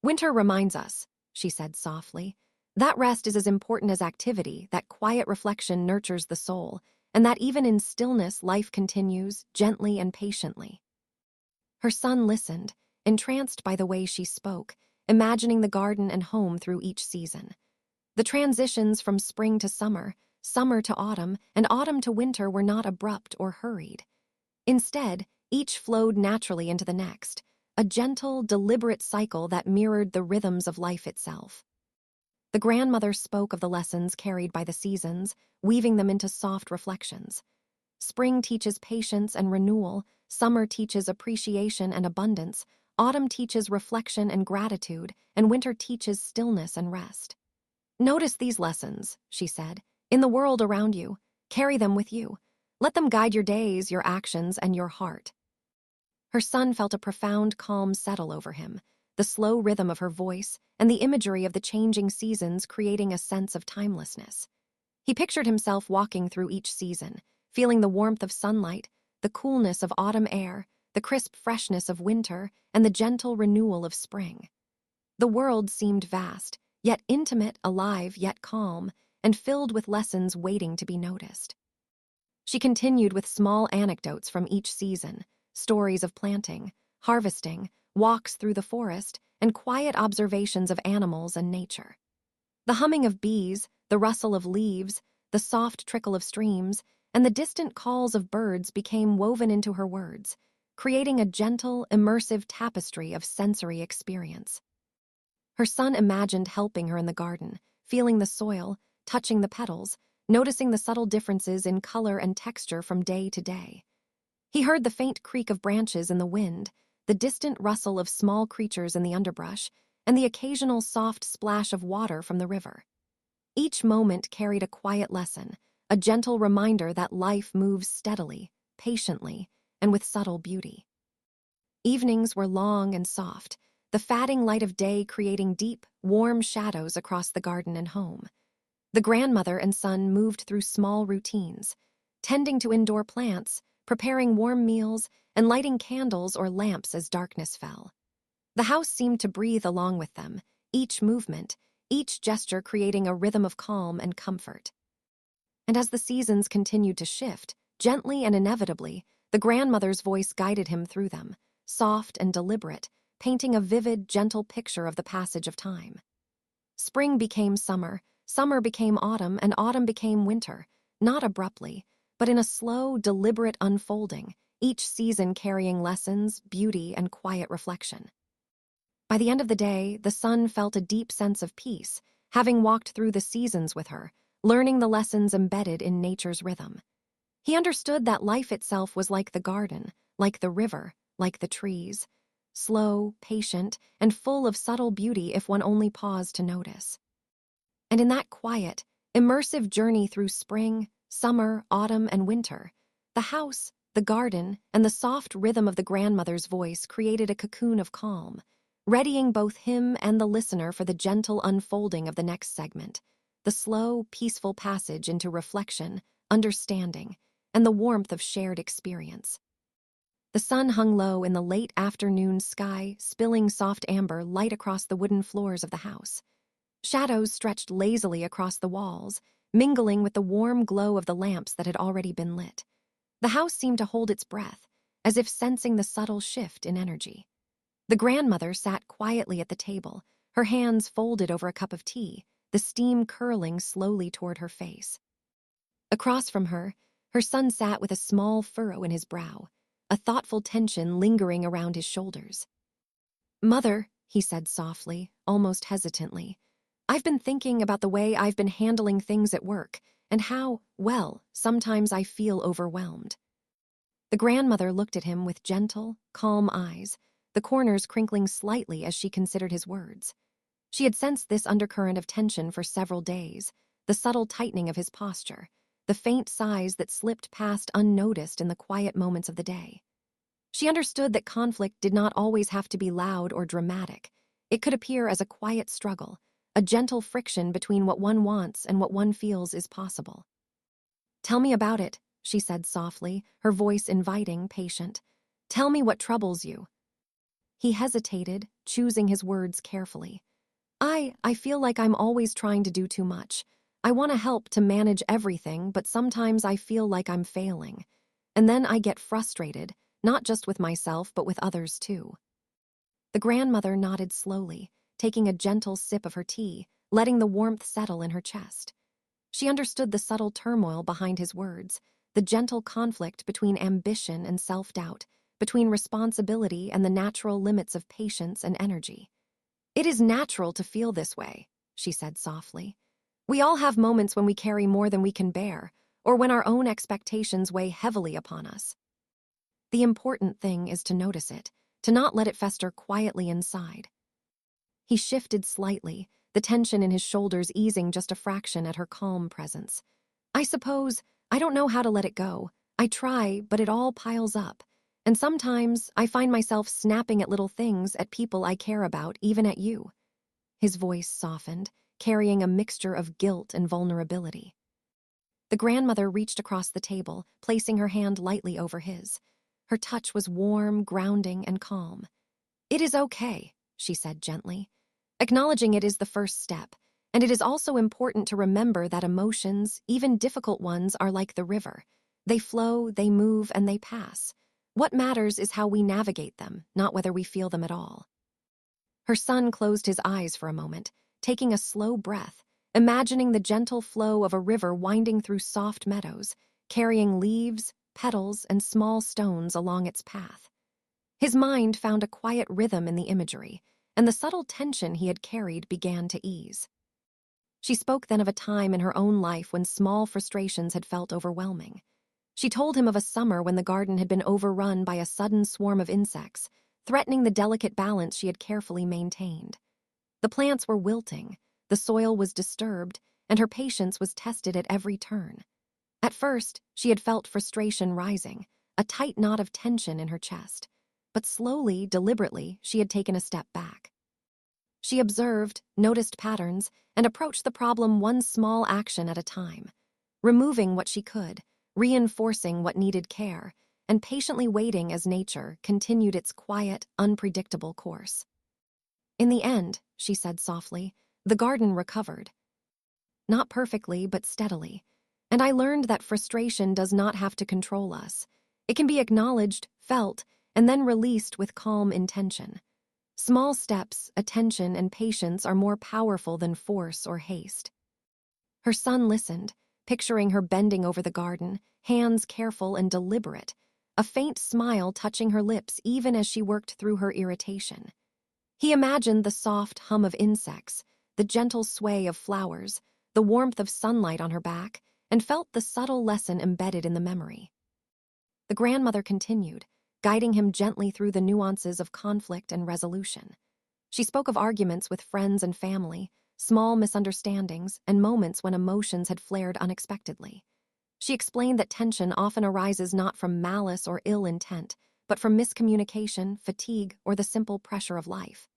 Winter reminds us, she said softly, that rest is as important as activity, that quiet reflection nurtures the soul, and that even in stillness life continues, gently and patiently. Her son listened, entranced by the way she spoke, imagining the garden and home through each season. The transitions from spring to summer, summer to autumn, and autumn to winter were not abrupt or hurried. Instead, each flowed naturally into the next, a gentle, deliberate cycle that mirrored the rhythms of life itself. The grandmother spoke of the lessons carried by the seasons, weaving them into soft reflections. Spring teaches patience and renewal, summer teaches appreciation and abundance, autumn teaches reflection and gratitude, and winter teaches stillness and rest. Notice these lessons, she said, in the world around you. Carry them with you. Let them guide your days, your actions, and your heart. Her son felt a profound calm settle over him, the slow rhythm of her voice and the imagery of the changing seasons creating a sense of timelessness. He pictured himself walking through each season, feeling the warmth of sunlight, the coolness of autumn air, the crisp freshness of winter, and the gentle renewal of spring. The world seemed vast, yet intimate, alive, yet calm, and filled with lessons waiting to be noticed. She continued with small anecdotes from each season, stories of planting, harvesting, walks through the forest, and quiet observations of animals and nature. The humming of bees, the rustle of leaves, the soft trickle of streams, and the distant calls of birds became woven into her words, creating a gentle, immersive tapestry of sensory experience. Her son imagined helping her in the garden, feeling the soil, touching the petals, noticing the subtle differences in color and texture from day to day. He heard the faint creak of branches in the wind, the distant rustle of small creatures in the underbrush, and the occasional soft splash of water from the river. Each moment carried a quiet lesson, a gentle reminder that life moves steadily, patiently, and with subtle beauty. Evenings were long and soft, the fading light of day creating deep, warm shadows across the garden and home. The grandmother and son moved through small routines, tending to indoor plants, preparing warm meals, and lighting candles or lamps as darkness fell. The house seemed to breathe along with them, each movement, each gesture creating a rhythm of calm and comfort. And as the seasons continued to shift, gently and inevitably, the grandmother's voice guided him through them, soft and deliberate, painting a vivid, gentle picture of the passage of time. Spring became summer, summer became autumn, and autumn became winter, not abruptly, but in a slow, deliberate unfolding, each season carrying lessons, beauty, and quiet reflection. By the end of the day, the son felt a deep sense of peace, having walked through the seasons with her, learning the lessons embedded in nature's rhythm. He understood that life itself was like the garden, like the river, like the trees, slow, patient, and full of subtle beauty if one only paused to notice. And in that quiet, immersive journey through spring, summer, autumn, and winter, the house, the garden, and the soft rhythm of the grandmother's voice created a cocoon of calm, readying both him and the listener for the gentle unfolding of the next segment, the slow, peaceful passage into reflection, understanding, and the warmth of shared experience. The sun hung low in the late afternoon sky, spilling soft amber light across the wooden floors of the house. Shadows stretched lazily across the walls, mingling with the warm glow of the lamps that had already been lit. The house seemed to hold its breath, as if sensing the subtle shift in energy. The grandmother sat quietly at the table, her hands folded over a cup of tea, the steam curling slowly toward her face. Across from her, her son sat with a small furrow in his brow, a thoughtful tension lingering around his shoulders. "Mother," he said softly, almost hesitantly, "I've been thinking about the way I've been handling things at work, and how, well, sometimes I feel overwhelmed." The grandmother looked at him with gentle, calm eyes, the corners crinkling slightly as she considered his words. She had sensed this undercurrent of tension for several days, the subtle tightening of his posture, the faint sighs that slipped past unnoticed in the quiet moments of the day. She understood that conflict did not always have to be loud or dramatic. It could appear as a quiet struggle, a gentle friction between what one wants and what one feels is possible. "Tell me about it," she said softly, her voice inviting, patient. "Tell me what troubles you." He hesitated, choosing his words carefully. I feel like I'm always trying to do too much. I want to help to manage everything, but sometimes I feel like I'm failing. And then I get frustrated, not just with myself, but with others too." The grandmother nodded slowly, taking a gentle sip of her tea, letting the warmth settle in her chest. She understood the subtle turmoil behind his words, the gentle conflict between ambition and self-doubt, between responsibility and the natural limits of patience and energy. "It is natural to feel this way," she said softly. "We all have moments when we carry more than we can bear, or when our own expectations weigh heavily upon us. The important thing is to notice it, to not let it fester quietly inside." He shifted slightly, the tension in his shoulders easing just a fraction at her calm presence. I don't know how to let it go. I try, but it all piles up. And sometimes I find myself snapping at little things, at people I care about, even at you." His voice softened, carrying a mixture of guilt and vulnerability. The grandmother reached across the table, placing her hand lightly over his. Her touch was warm, grounding, and calm. "It is okay," she said gently. "Acknowledging it is the first step, and it is also important to remember that emotions, even difficult ones, are like the river. They flow, they move, and they pass. What matters is how we navigate them, not whether we feel them at all." Her son closed his eyes for a moment, taking a slow breath, imagining the gentle flow of a river winding through soft meadows, carrying leaves, petals, and small stones along its path. His mind found a quiet rhythm in the imagery, and the subtle tension he had carried began to ease. She spoke then of a time in her own life when small frustrations had felt overwhelming. She told him of a summer when the garden had been overrun by a sudden swarm of insects, threatening the delicate balance she had carefully maintained. The plants were wilting, the soil was disturbed, and her patience was tested at every turn. At first, she had felt frustration rising, a tight knot of tension in her chest. But slowly, deliberately, she had taken a step back. She observed, noticed patterns, and approached the problem one small action at a time, removing what she could, reinforcing what needed care, and patiently waiting as nature continued its quiet, unpredictable course. In the end, she said softly, the garden recovered. Not perfectly, but steadily. And I learned that frustration does not have to control us. It can be acknowledged, felt, and then released with calm intention. Small steps, attention, and patience are more powerful than force or haste. Her son listened, picturing her bending over the garden, hands careful and deliberate, a faint smile touching her lips even as she worked through her irritation. He imagined the soft hum of insects, the gentle sway of flowers, the warmth of sunlight on her back, and felt the subtle lesson embedded in the memory. The grandmother continued, guiding him gently through the nuances of conflict and resolution. She spoke of arguments with friends and family, small misunderstandings, and moments when emotions had flared unexpectedly. She explained that tension often arises not from malice or ill intent, but from miscommunication, fatigue, or the simple pressure of life.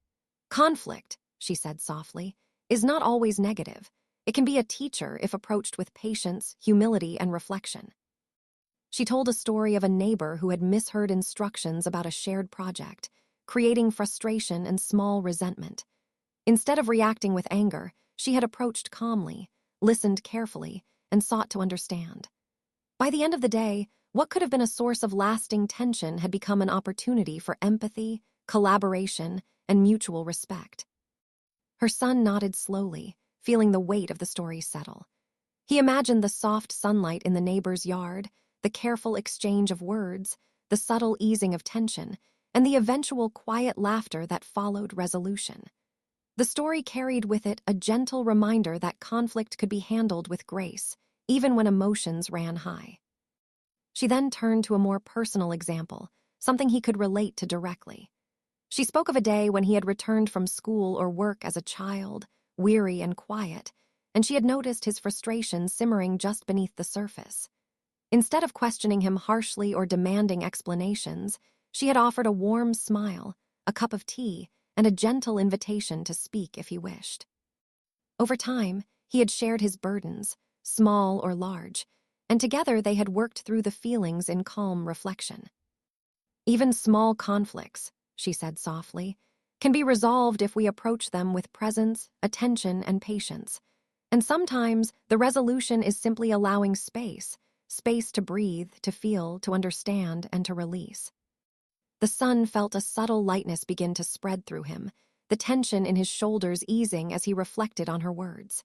Conflict, she said softly, is not always negative. It can be a teacher if approached with patience, humility, and reflection. She told a story of a neighbor who had misheard instructions about a shared project, creating frustration and small resentment. Instead of reacting with anger, she had approached calmly, listened carefully, and sought to understand. By the end of the day, what could have been a source of lasting tension had become an opportunity for empathy, collaboration, and mutual respect. Her son nodded slowly, feeling the weight of the story settle. He imagined the soft sunlight in the neighbor's yard, the careful exchange of words, the subtle easing of tension, and the eventual quiet laughter that followed resolution. The story carried with it a gentle reminder that conflict could be handled with grace, even when emotions ran high. She then turned to a more personal example, something he could relate to directly. She spoke of a day when he had returned from school or work as a child, weary and quiet, and she had noticed his frustration simmering just beneath the surface. Instead of questioning him harshly or demanding explanations, she had offered a warm smile, a cup of tea, and a gentle invitation to speak if he wished. Over time, he had shared his burdens, small or large, and together they had worked through the feelings in calm reflection. Even small conflicts, she said softly, can be resolved if we approach them with presence, attention, and patience. And sometimes the resolution is simply allowing space to breathe, to feel, to understand, and to release. The son felt a subtle lightness begin to spread through him, the tension in his shoulders easing as he reflected on her words.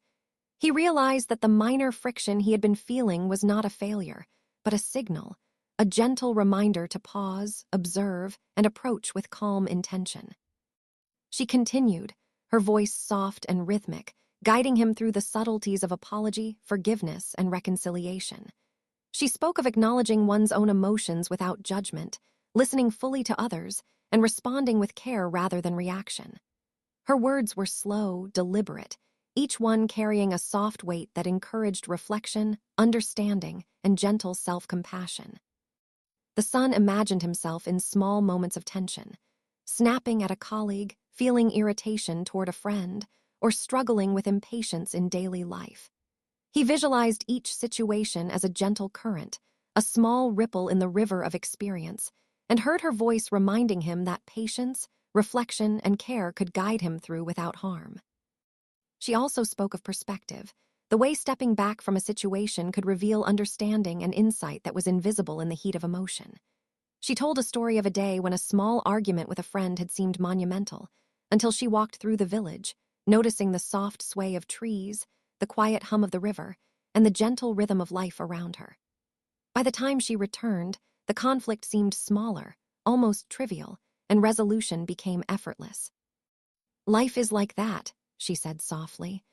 He realized that the minor friction he had been feeling was not a failure, but a signal, a gentle reminder to pause, observe, and approach with calm intention. She continued, her voice soft and rhythmic, guiding him through the subtleties of apology, forgiveness, and reconciliation. She spoke of acknowledging one's own emotions without judgment, listening fully to others, and responding with care rather than reaction. Her words were slow, deliberate, each one carrying a soft weight that encouraged reflection, understanding, and gentle self-compassion. The son imagined himself in small moments of tension, snapping at a colleague, feeling irritation toward a friend, or struggling with impatience in daily life. He visualized each situation as a gentle current, a small ripple in the river of experience, and heard her voice reminding him that patience, reflection, and care could guide him through without harm. She also spoke of perspective, the way stepping back from a situation could reveal understanding and insight that was invisible in the heat of emotion. She told a story of a day when a small argument with a friend had seemed monumental, until she walked through the village, noticing the soft sway of trees, the quiet hum of the river, and the gentle rhythm of life around her. By the time she returned, the conflict seemed smaller, almost trivial, and resolution became effortless. Life is like that, she said softly.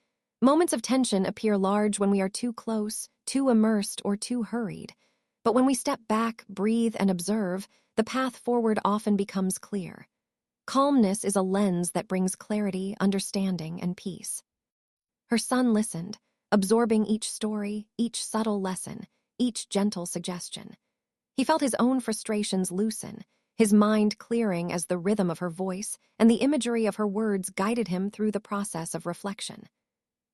Moments of tension appear large when we are too close, too immersed, or too hurried. But when we step back, breathe, and observe, the path forward often becomes clear. Calmness is a lens that brings clarity, understanding, and peace. Her son listened, absorbing each story, each subtle lesson, each gentle suggestion. He felt his own frustrations loosen, his mind clearing as the rhythm of her voice and the imagery of her words guided him through the process of reflection.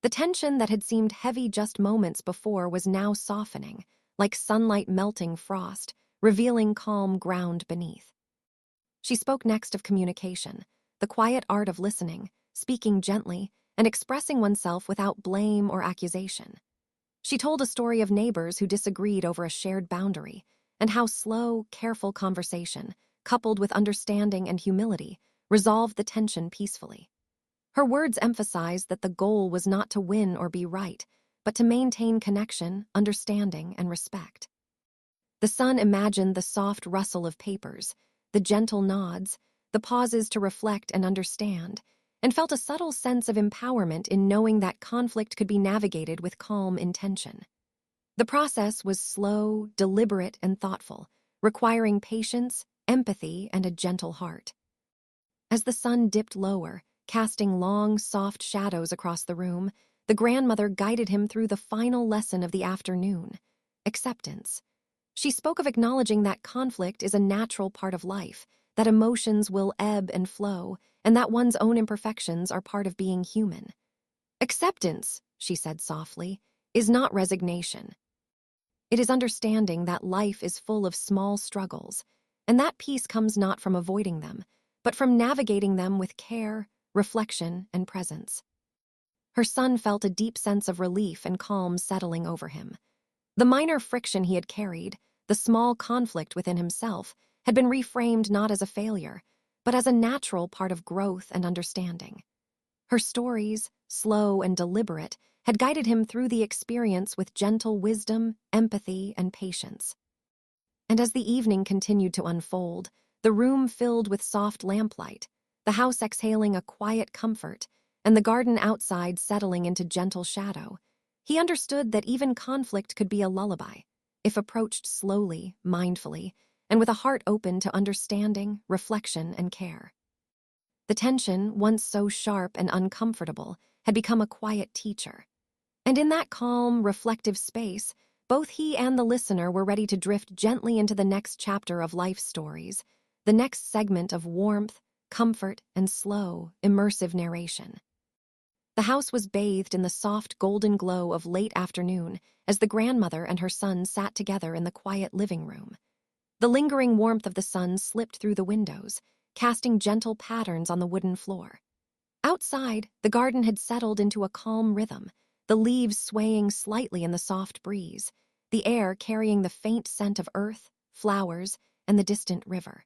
The tension that had seemed heavy just moments before was now softening, like sunlight melting frost, revealing calm ground beneath. She spoke next of communication, the the quiet art of listening, speaking gently, and expressing oneself without blame or accusation. She told a story of neighbors who disagreed over a shared boundary, and how slow, careful conversation, coupled with understanding and humility, resolved the tension peacefully. Her words emphasized that the goal was not to win or be right, but to maintain connection, understanding, and respect. The son imagined the soft rustle of papers, the gentle nods, the pauses to reflect and understand, and felt a subtle sense of empowerment in knowing that conflict could be navigated with calm intention. The process was slow, deliberate, and thoughtful, requiring patience, empathy, and a gentle heart. As the sun dipped lower, casting long, soft shadows across the room, the grandmother guided him through the final lesson of the afternoon: acceptance. She spoke of acknowledging that conflict is a natural part of life, that emotions will ebb and flow, and that one's own imperfections are part of being human. Acceptance, she said softly, is not resignation. It is understanding that life is full of small struggles, and that peace comes not from avoiding them, but from navigating them with care, reflection, and presence. Her son felt a deep sense of relief and calm settling over him. The minor friction he had carried, the small conflict within himself, had been reframed not as a failure, but as a natural part of growth and understanding. Her stories, slow and deliberate, had guided him through the experience with gentle wisdom, empathy, and patience. And as the evening continued to unfold, the room filled with soft lamplight, the house exhaling a quiet comfort, and the garden outside settling into gentle shadow, he understood that even conflict could be a lullaby, if approached slowly, mindfully, and with a heart open to understanding, reflection, and care. The tension, once so sharp and uncomfortable, had become a quiet teacher. And in that calm, reflective space, both he and the listener were ready to drift gently into the next chapter of life's stories, the next segment of warmth, comfort, and slow, immersive narration. The house was bathed in the soft golden glow of late afternoon as the grandmother and her son sat together in the quiet living room. The lingering warmth of the sun slipped through the windows, casting gentle patterns on the wooden floor. Outside, the garden had settled into a calm rhythm, the leaves swaying slightly in the soft breeze, the air carrying the faint scent of earth, flowers, and the distant river.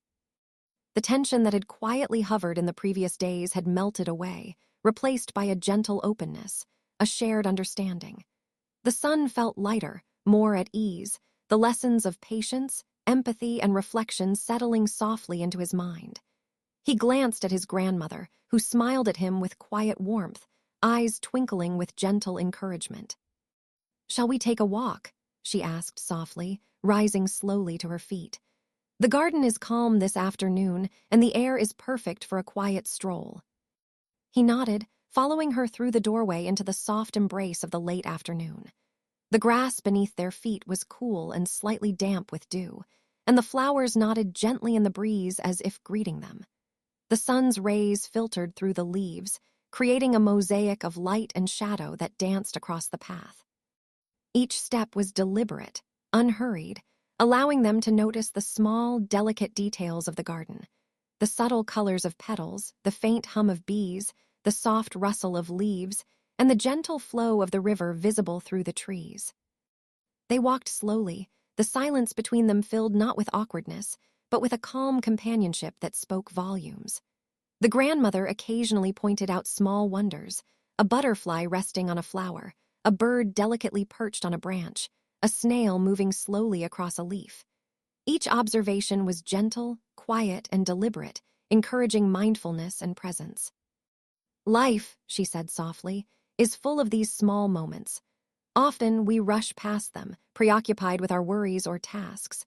The tension that had quietly hovered in the previous days had melted away, replaced by a gentle openness, a shared understanding. The son felt lighter, more at ease, the lessons of patience, empathy, and reflection settling softly into his mind. He glanced at his grandmother, who smiled at him with quiet warmth, eyes twinkling with gentle encouragement. "Shall we take a walk?" she asked softly, rising slowly to her feet. "The garden is calm this afternoon, and the air is perfect for a quiet stroll." He nodded, following her through the doorway into the soft embrace of the late afternoon. The grass beneath their feet was cool and slightly damp with dew, and the flowers nodded gently in the breeze as if greeting them. The sun's rays filtered through the leaves, creating a mosaic of light and shadow that danced across the path. Each step was deliberate, unhurried, allowing them to notice the small, delicate details of the garden. The subtle colors of petals, the faint hum of bees, the soft rustle of leaves, and the gentle flow of the river visible through the trees. They walked slowly, the silence between them filled not with awkwardness, but with a calm companionship that spoke volumes. The grandmother occasionally pointed out small wonders: a butterfly resting on a flower, a bird delicately perched on a branch, a snail moving slowly across a leaf. Each observation was gentle, quiet, and deliberate, encouraging mindfulness and presence. "Life," she said softly, "is full of these small moments. Often we rush past them, preoccupied with our worries or tasks.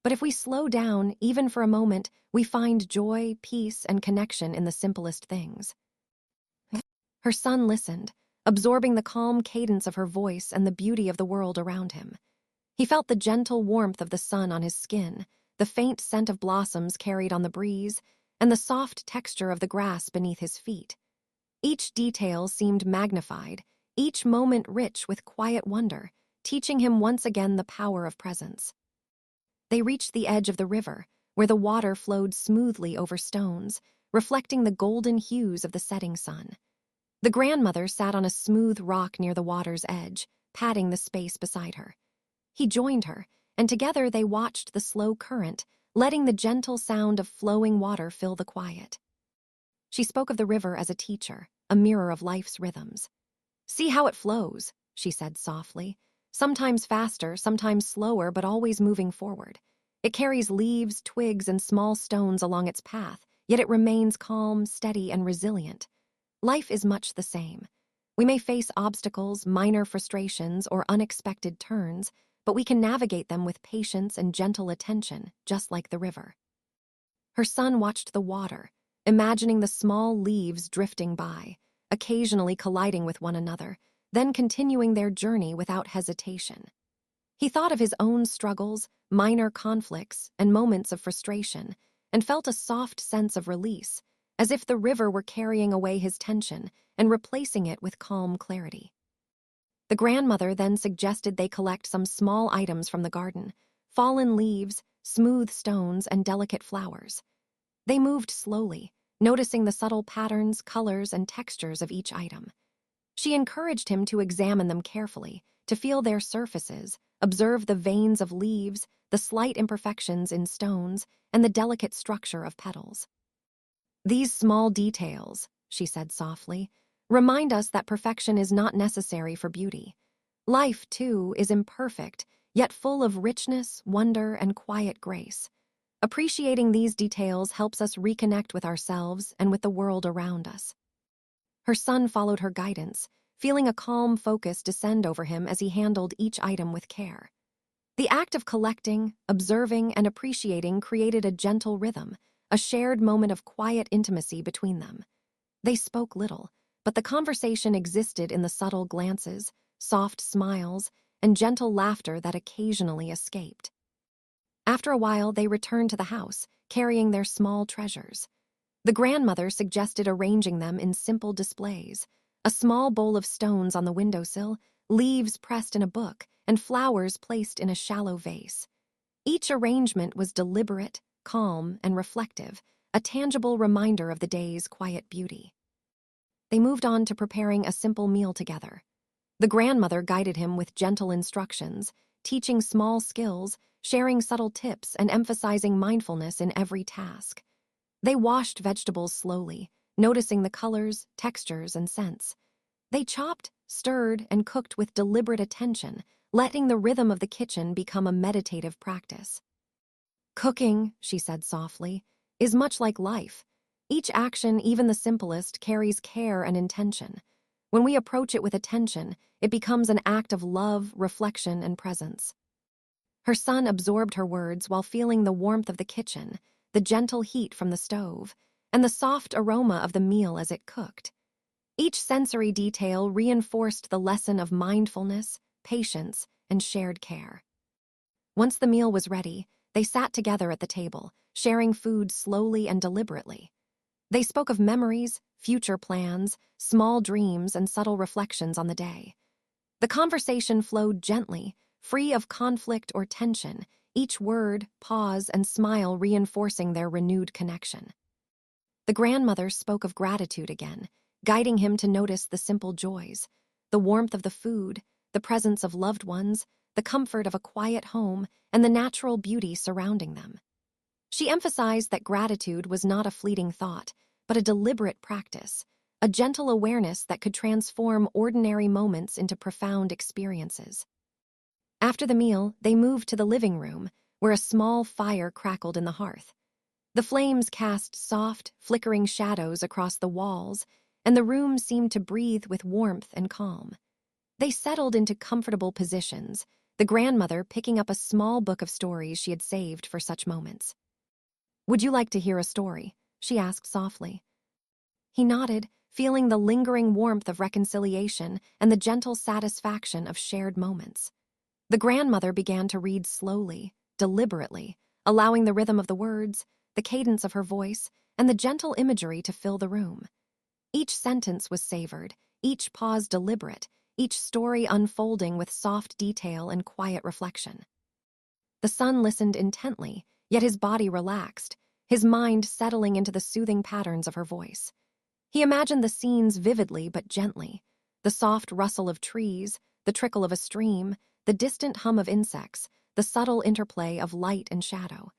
But if we slow down, even for a moment, we find joy, peace, and connection in the simplest things." Her son listened, absorbing the calm cadence of her voice and the beauty of the world around him. He felt the gentle warmth of the sun on his skin, the faint scent of blossoms carried on the breeze, and the soft texture of the grass beneath his feet. Each detail seemed magnified, each moment rich with quiet wonder, teaching him once again the power of presence. They reached the edge of the river, where the water flowed smoothly over stones, reflecting the golden hues of the setting sun. The grandmother sat on a smooth rock near the water's edge, patting the space beside her. He joined her, and together they watched the slow current, letting the gentle sound of flowing water fill the quiet. She spoke of the river as a teacher, a mirror of life's rhythms. "See how it flows," she said softly. "Sometimes faster, sometimes slower, but always moving forward. It carries leaves, twigs, and small stones along its path, yet it remains calm, steady, and resilient. Life is much the same. We may face obstacles, minor frustrations, or unexpected turns, but we can navigate them with patience and gentle attention, just like the river." Her son watched the water, imagining the small leaves drifting by, occasionally colliding with one another, then continuing their journey without hesitation. He thought of his own struggles, minor conflicts, and moments of frustration, and felt a soft sense of release, as if the river were carrying away his tension and replacing it with calm clarity. The grandmother then suggested they collect some small items from the garden: fallen leaves, smooth stones, and delicate flowers. They moved slowly, noticing the subtle patterns, colors, and textures of each item. She encouraged him to examine them carefully, to feel their surfaces, observe the veins of leaves, the slight imperfections in stones, and the delicate structure of petals. "These small details," she said softly, "remind us that perfection is not necessary for beauty. Life, too, is imperfect, yet full of richness, wonder, and quiet grace. Appreciating these details helps us reconnect with ourselves and with the world around us." Her son followed her guidance, feeling a calm focus descend over him as he handled each item with care. The act of collecting, observing, and appreciating created a gentle rhythm, a shared moment of quiet intimacy between them. They spoke little, but the conversation existed in the subtle glances, soft smiles, and gentle laughter that occasionally escaped. After a while, they returned to the house, carrying their small treasures. The grandmother suggested arranging them in simple displays: a small bowl of stones on the windowsill, leaves pressed in a book, and flowers placed in a shallow vase. Each arrangement was deliberate, calm, and reflective, a tangible reminder of the day's quiet beauty. They moved on to preparing a simple meal together. The grandmother guided him with gentle instructions, teaching small skills, sharing subtle tips, and emphasizing mindfulness in every task. They washed vegetables slowly, noticing the colors, textures, and scents. They chopped, stirred, and cooked with deliberate attention, letting the rhythm of the kitchen become a meditative practice. "Cooking," she said softly, "is much like life. Each action, even the simplest, carries care and intention. When we approach it with attention, it becomes an act of love, reflection, and presence." Her son absorbed her words while feeling the warmth of the kitchen, the gentle heat from the stove, and the soft aroma of the meal as it cooked. Each sensory detail reinforced the lesson of mindfulness, patience, and shared care. Once the meal was ready, they sat together at the table, sharing food slowly and deliberately. They spoke of memories, future plans, small dreams, and subtle reflections on the day. The conversation flowed gently, free of conflict or tension, each word, pause, and smile reinforcing their renewed connection. The grandmother spoke of gratitude again, guiding him to notice the simple joys: the warmth of the food, the presence of loved ones, the comfort of a quiet home, and the natural beauty surrounding them. She emphasized that gratitude was not a fleeting thought, but a deliberate practice, a gentle awareness that could transform ordinary moments into profound experiences. After the meal, they moved to the living room, where a small fire crackled in the hearth. The flames cast soft, flickering shadows across the walls, and the room seemed to breathe with warmth and calm. They settled into comfortable positions, the grandmother picking up a small book of stories she had saved for such moments. "Would you like to hear a story?" she asked softly. He nodded, feeling the lingering warmth of reconciliation and the gentle satisfaction of shared moments. The grandmother began to read slowly, deliberately, allowing the rhythm of the words, the cadence of her voice, and the gentle imagery to fill the room. Each sentence was savored, each pause deliberate, each story unfolding with soft detail and quiet reflection. The son listened intently, yet his body relaxed, his mind settling into the soothing patterns of her voice. He imagined the scenes vividly but gently, the soft rustle of trees, the trickle of a stream, the distant hum of insects, the subtle interplay of light and shadow.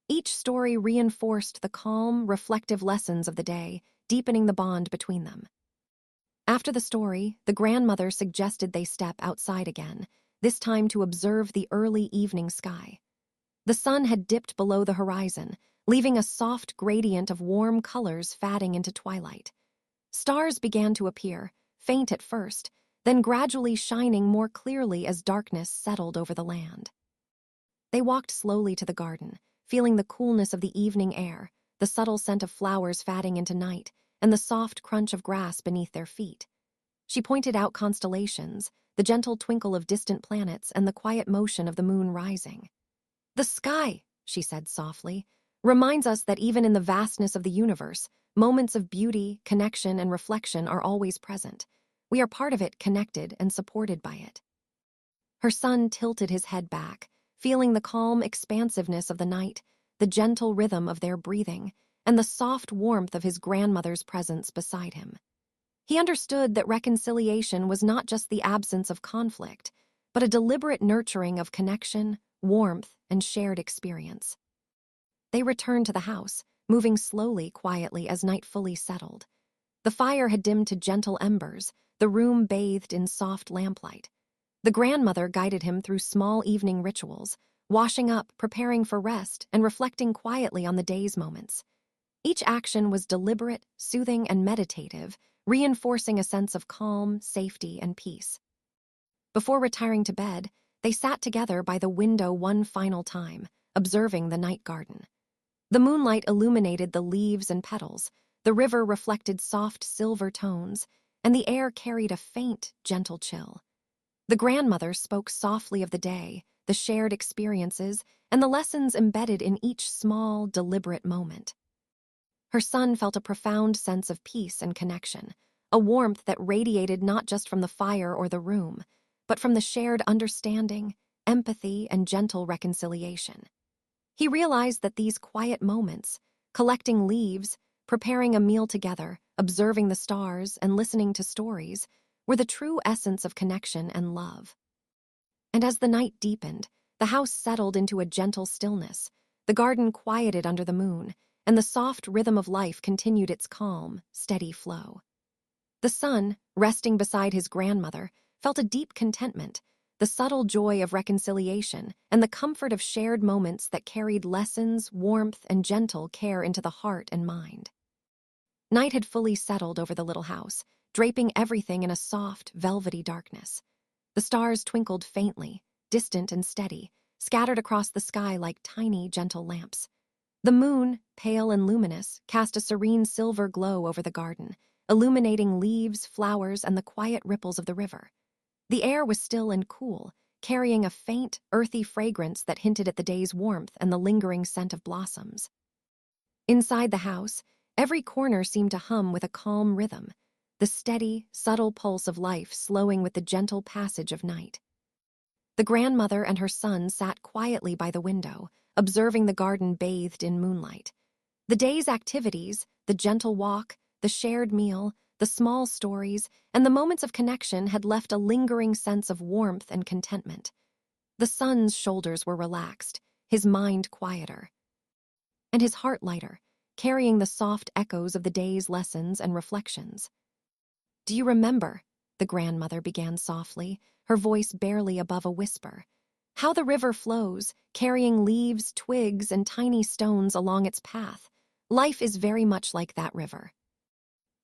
Each story reinforced the calm, reflective lessons of the day, deepening the bond between them. After the story, the grandmother suggested they step outside again, this time to observe the early evening sky. The sun had dipped below the horizon, leaving a soft gradient of warm colors fading into twilight. Stars began to appear, faint at first, then gradually shining more clearly as darkness settled over the land. They walked slowly to the garden, feeling the coolness of the evening air, the subtle scent of flowers fading into night, and the soft crunch of grass beneath their feet. She pointed out constellations, the gentle twinkle of distant planets, and the quiet motion of the moon rising. "The sky," she said softly, "reminds us that even in the vastness of the universe, moments of beauty, connection, and reflection are always present. We are part of it, connected and supported by it." Her son tilted his head back, feeling the calm expansiveness of the night, the gentle rhythm of their breathing, and the soft warmth of his grandmother's presence beside him. He understood that reconciliation was not just the absence of conflict, but a deliberate nurturing of connection, warmth, and shared experience. They returned to the house, moving slowly, quietly as night fully settled. The fire had dimmed to gentle embers, the room bathed in soft lamplight. The grandmother guided him through small evening rituals, washing up, preparing for rest, and reflecting quietly on the day's moments. Each action was deliberate, soothing, and meditative, reinforcing a sense of calm, safety, and peace. Before retiring to bed, they sat together by the window one final time, observing the night garden. The moonlight illuminated the leaves and petals, the river reflected soft silver tones, and the air carried a faint, gentle chill. The grandmother spoke softly of the day, the shared experiences, and the lessons embedded in each small, deliberate moment. Her son felt a profound sense of peace and connection, a warmth that radiated not just from the fire or the room, but from the shared understanding, empathy, and gentle reconciliation. He realized that these quiet moments, collecting leaves, preparing a meal together, observing the stars, and listening to stories, were the true essence of connection and love. And as the night deepened, the house settled into a gentle stillness, the garden quieted under the moon, and the soft rhythm of life continued its calm, steady flow. The son, resting beside his grandmother, felt a deep contentment, the subtle joy of reconciliation, and the comfort of shared moments that carried lessons, warmth, and gentle care into the heart and mind. Night had fully settled over the little house, draping everything in a soft, velvety darkness. The stars twinkled faintly, distant and steady, scattered across the sky like tiny, gentle lamps. The moon, pale and luminous, cast a serene silver glow over the garden, illuminating leaves, flowers, and the quiet ripples of the river. The air was still and cool, carrying a faint, earthy fragrance that hinted at the day's warmth and the lingering scent of blossoms. Inside the house, every corner seemed to hum with a calm rhythm, the steady, subtle pulse of life slowing with the gentle passage of night. The grandmother and her son sat quietly by the window, observing the garden bathed in moonlight. The day's activities, the gentle walk, the shared meal, the small stories, and the moments of connection had left a lingering sense of warmth and contentment. The son's shoulders were relaxed, his mind quieter, and his heart lighter, carrying the soft echoes of the day's lessons and reflections. "Do you remember," the grandmother began softly, her voice barely above a whisper, "how the river flows, carrying leaves, twigs, and tiny stones along its path? Life is very much like that river."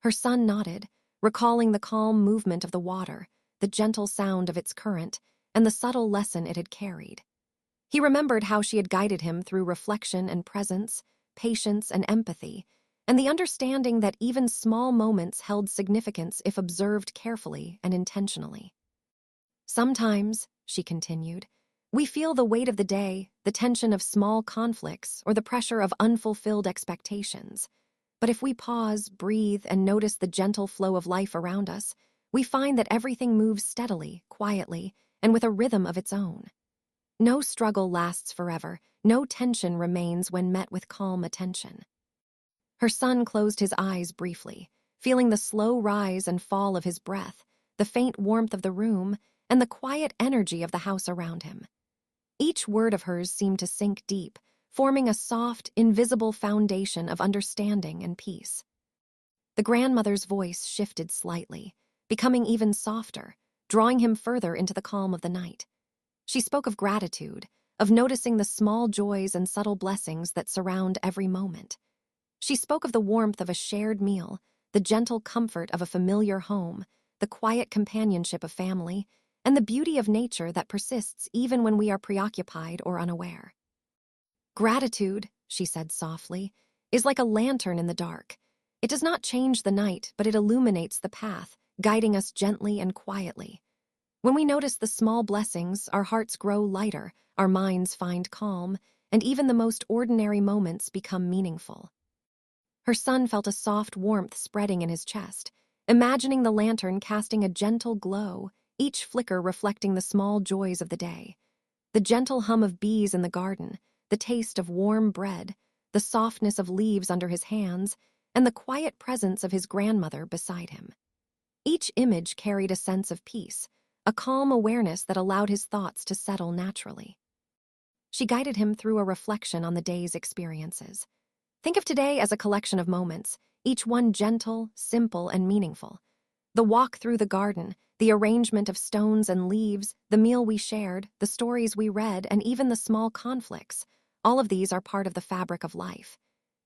Her son nodded, recalling the calm movement of the water, the gentle sound of its current, and the subtle lesson it had carried. He remembered how she had guided him through reflection and presence, patience and empathy, and the understanding that even small moments held significance if observed carefully and intentionally. "Sometimes," she continued, "we feel the weight of the day, the tension of small conflicts, or the pressure of unfulfilled expectations. But if we pause, breathe, and notice the gentle flow of life around us, we find that everything moves steadily, quietly, and with a rhythm of its own. No struggle lasts forever, no tension remains when met with calm attention. Her son closed his eyes briefly, feeling the slow rise and fall of his breath, the faint warmth of the room, and the quiet energy of the house around him. Each word of hers seemed to sink deep, forming a soft, invisible foundation of understanding and peace. The grandmother's voice shifted slightly, becoming even softer, drawing him further into the calm of the night. She spoke of gratitude, of noticing the small joys and subtle blessings that surround every moment. She spoke of the warmth of a shared meal, the gentle comfort of a familiar home, the quiet companionship of family, and the beauty of nature that persists even when we are preoccupied or unaware. Gratitude, she said softly, is like a lantern in the dark. It does not change the night, but it illuminates the path, guiding us gently and quietly. When we notice the small blessings, our hearts grow lighter, our minds find calm, and even the most ordinary moments become meaningful. Her son felt a soft warmth spreading in his chest, imagining the lantern casting a gentle glow, each flicker reflecting the small joys of the day. The gentle hum of bees in the garden, the taste of warm bread, the softness of leaves under his hands, and the quiet presence of his grandmother beside him. Each image carried a sense of peace, a calm awareness that allowed his thoughts to settle naturally. She guided him through a reflection on the day's experiences. Think of today as a collection of moments, each one gentle, simple, and meaningful. The walk through the garden, the arrangement of stones and leaves, the meal we shared, the stories we read, and even the small conflicts, all of these are part of the fabric of life.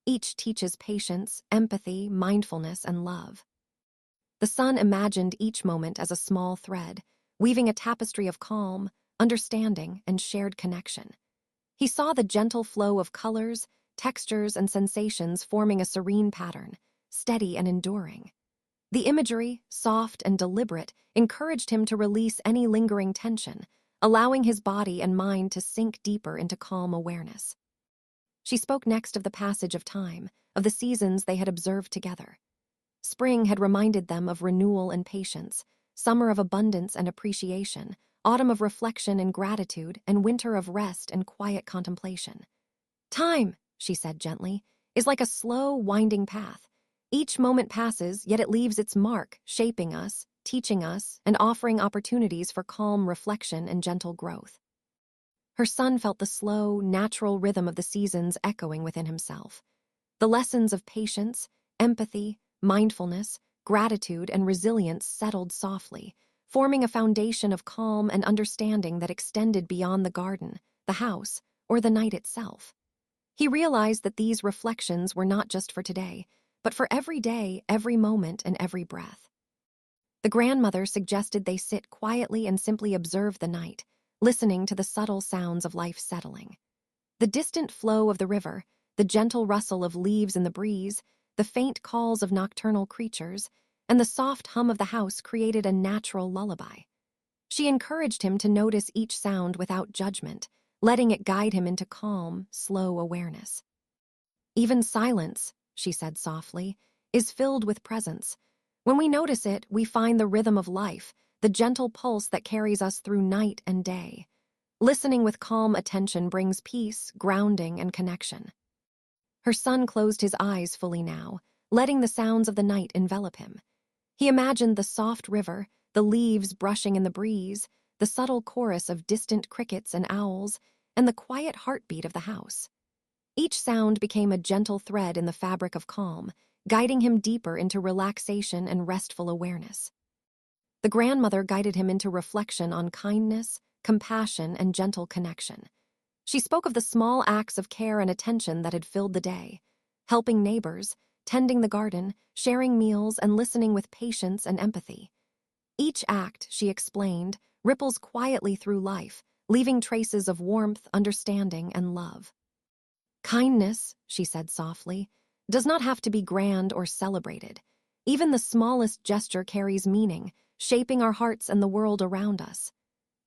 Each teaches patience, empathy, mindfulness, and love. The son imagined each moment as a small thread, weaving a tapestry of calm, understanding, and shared connection. He saw the gentle flow of colors, textures, and sensations forming a serene pattern, steady and enduring. The imagery, soft and deliberate, encouraged him to release any lingering tension, allowing his body and mind to sink deeper into calm awareness. She spoke next of the passage of time, of the seasons they had observed together. Spring had reminded them of renewal and patience, summer of abundance and appreciation, autumn of reflection and gratitude, and winter of rest and quiet contemplation. Time, she said gently, is like a slow, winding path. Each moment passes, yet it leaves its mark, shaping us, teaching us, and offering opportunities for calm reflection and gentle growth. Her son felt the slow, natural rhythm of the seasons echoing within himself. The lessons of patience, empathy, mindfulness, gratitude, and resilience settled softly, forming a foundation of calm and understanding that extended beyond the garden, the house, or the night itself. He realized that these reflections were not just for today, but for every day, every moment, and every breath. The grandmother suggested they sit quietly and simply observe the night, listening to the subtle sounds of life settling. The distant flow of the river, the gentle rustle of leaves in the breeze, the faint calls of nocturnal creatures, and the soft hum of the house created a natural lullaby. She encouraged him to notice each sound without judgment, letting it guide him into calm, slow awareness. Even silence, she said softly, is filled with presence. When we notice it, we find the rhythm of life, the gentle pulse that carries us through night and day. Listening with calm attention brings peace, grounding, and connection. Her son closed his eyes fully now, letting the sounds of the night envelop him. He imagined the soft river, the leaves brushing in the breeze, the subtle chorus of distant crickets and owls, and the quiet heartbeat of the house. Each sound became a gentle thread in the fabric of calm, guiding him deeper into relaxation and restful awareness. The grandmother guided him into reflection on kindness, compassion, and gentle connection. She spoke of the small acts of care and attention that had filled the day, helping neighbors, tending the garden, sharing meals, and listening with patience and empathy. Each act, she explained, ripples quietly through life, leaving traces of warmth, understanding, and love. Kindness, she said softly, does not have to be grand or celebrated. Even the smallest gesture carries meaning, shaping our hearts and the world around us.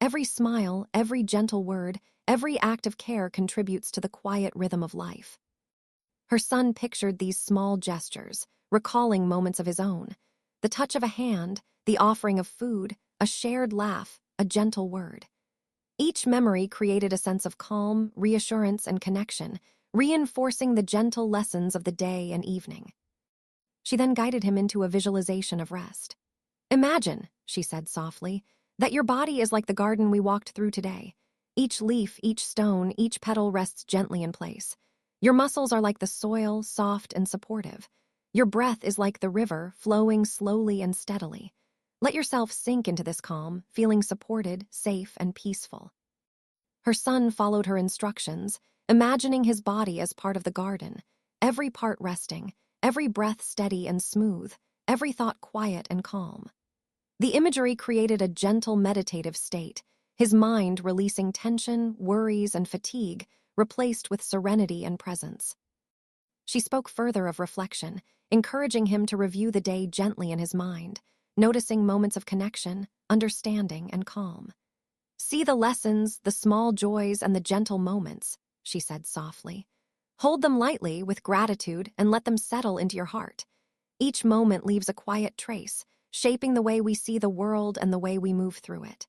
Every smile, every gentle word, every act of care contributes to the quiet rhythm of life. Her son pictured these small gestures, recalling moments of his own. The touch of a hand, the offering of food, a shared laugh, a gentle word. Each memory created a sense of calm, reassurance, and connection, reinforcing the gentle lessons of the day and evening. She then guided him into a visualization of rest. "Imagine," she said softly, "that your body is like the garden we walked through today. Each leaf, each stone, each petal rests gently in place. Your muscles are like the soil, soft and supportive. Your breath is like the river, flowing slowly and steadily. Let yourself sink into this calm, feeling supported, safe, and peaceful." Her son followed her instructions, imagining his body as part of the garden, every part resting, every breath steady and smooth, every thought quiet and calm. The imagery created a gentle meditative state, his mind releasing tension, worries, and fatigue, replaced with serenity and presence. She spoke further of reflection, encouraging him to review the day gently in his mind, noticing moments of connection, understanding, and calm. "See the lessons, the small joys, and the gentle moments," she said softly. "Hold them lightly with gratitude and let them settle into your heart. Each moment leaves a quiet trace, shaping the way we see the world and the way we move through it."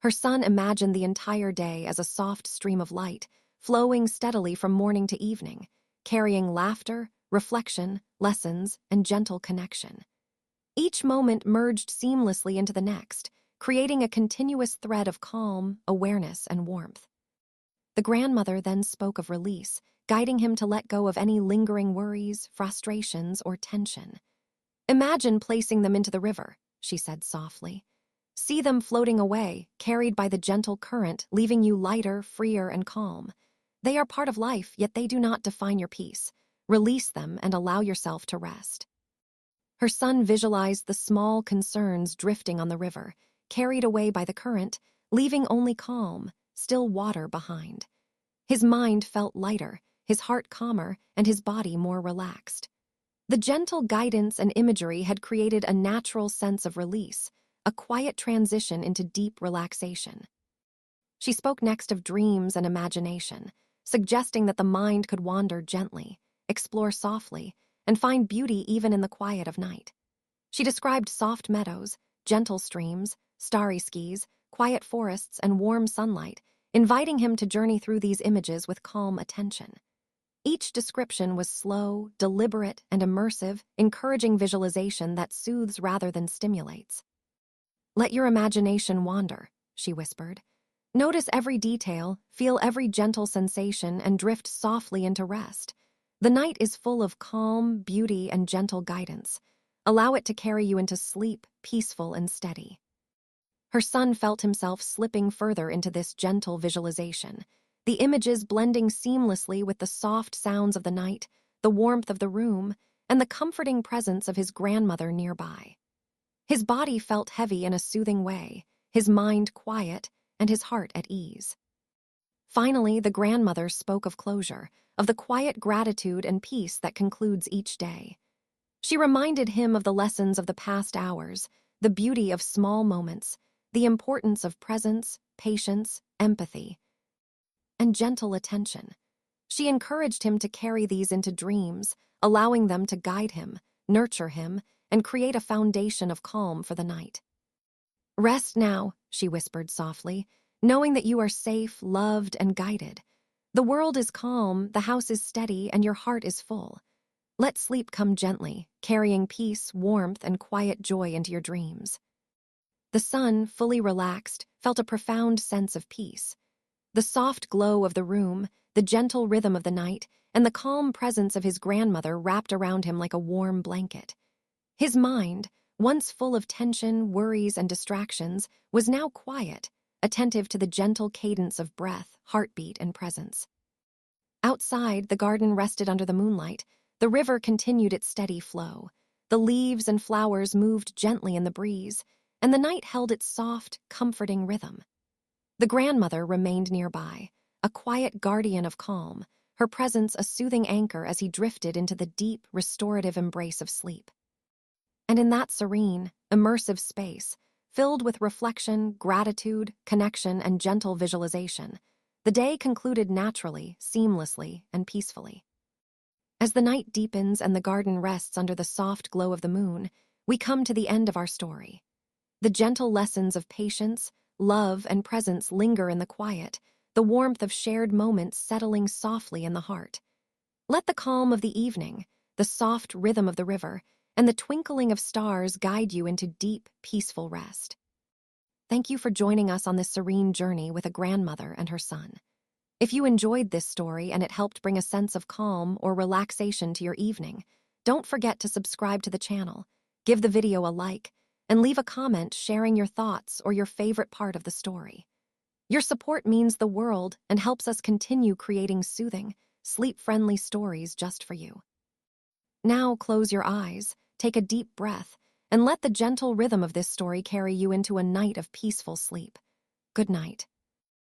Her son imagined the entire day as a soft stream of light, flowing steadily from morning to evening, carrying laughter, reflection, lessons, and gentle connection. Each moment merged seamlessly into the next, creating a continuous thread of calm, awareness, and warmth. The grandmother then spoke of release, guiding him to let go of any lingering worries, frustrations, or tension. "Imagine placing them into the river," she said softly. "See them floating away, carried by the gentle current, leaving you lighter, freer, and calm. They are part of life, yet they do not define your peace. Release them and allow yourself to rest." Her son visualized the small concerns drifting on the river, carried away by the current, leaving only calm, still water behind. His mind felt lighter, his heart calmer, and his body more relaxed. The gentle guidance and imagery had created a natural sense of release, a quiet transition into deep relaxation. She spoke next of dreams and imagination, suggesting that the mind could wander gently, explore softly, and find beauty even in the quiet of night. She described soft meadows, gentle streams, starry skies, quiet forests, and warm sunlight, inviting him to journey through these images with calm attention. Each description was slow, deliberate, and immersive, encouraging visualization that soothes rather than stimulates. "Let your imagination wander," she whispered. "Notice every detail, feel every gentle sensation, and drift softly into rest. The night is full of calm, beauty, and gentle guidance. Allow it to carry you into sleep, peaceful and steady." Her son felt himself slipping further into this gentle visualization, the images blending seamlessly with the soft sounds of the night, the warmth of the room, and the comforting presence of his grandmother nearby. His body felt heavy in a soothing way, his mind quiet, and his heart at ease. Finally, the grandmother spoke of closure, of the quiet gratitude and peace that concludes each day. She reminded him of the lessons of the past hours, the beauty of small moments, the importance of presence, patience, empathy, and gentle attention. She encouraged him to carry these into dreams, allowing them to guide him, nurture him, and create a foundation of calm for the night. "Rest now," she whispered softly, "knowing that you are safe, loved, and guided. The world is calm, the house is steady, and your heart is full. Let sleep come gently, carrying peace, warmth, and quiet joy into your dreams." The son, fully relaxed, felt a profound sense of peace. The soft glow of the room, the gentle rhythm of the night, and the calm presence of his grandmother wrapped around him like a warm blanket. His mind, once full of tension, worries, and distractions, was now quiet, attentive to the gentle cadence of breath, heartbeat, and presence. Outside, the garden rested under the moonlight. The river continued its steady flow. The leaves and flowers moved gently in the breeze, and the night held its soft, comforting rhythm. The grandmother remained nearby, a quiet guardian of calm, her presence a soothing anchor as he drifted into the deep, restorative embrace of sleep. And in that serene, immersive space, filled with reflection, gratitude, connection, and gentle visualization, the day concluded naturally, seamlessly, and peacefully. As the night deepens and the garden rests under the soft glow of the moon, we come to the end of our story. The gentle lessons of patience, Love and presence linger in the quiet, the warmth of shared moments settling softly in the heart. Let the calm of the evening, the soft rhythm of the river, and the twinkling of stars guide you into deep, peaceful rest. Thank you for joining us on this serene journey with a grandmother and her son. If you enjoyed this story and it helped bring a sense of calm or relaxation to your evening, don't forget to subscribe to the channel, give the video a like, and leave a comment sharing your thoughts or your favorite part of the story. Your support means the world and helps us continue creating soothing, sleep-friendly stories just for you. Now close your eyes, take a deep breath, and let the gentle rhythm of this story carry you into a night of peaceful sleep. Good night.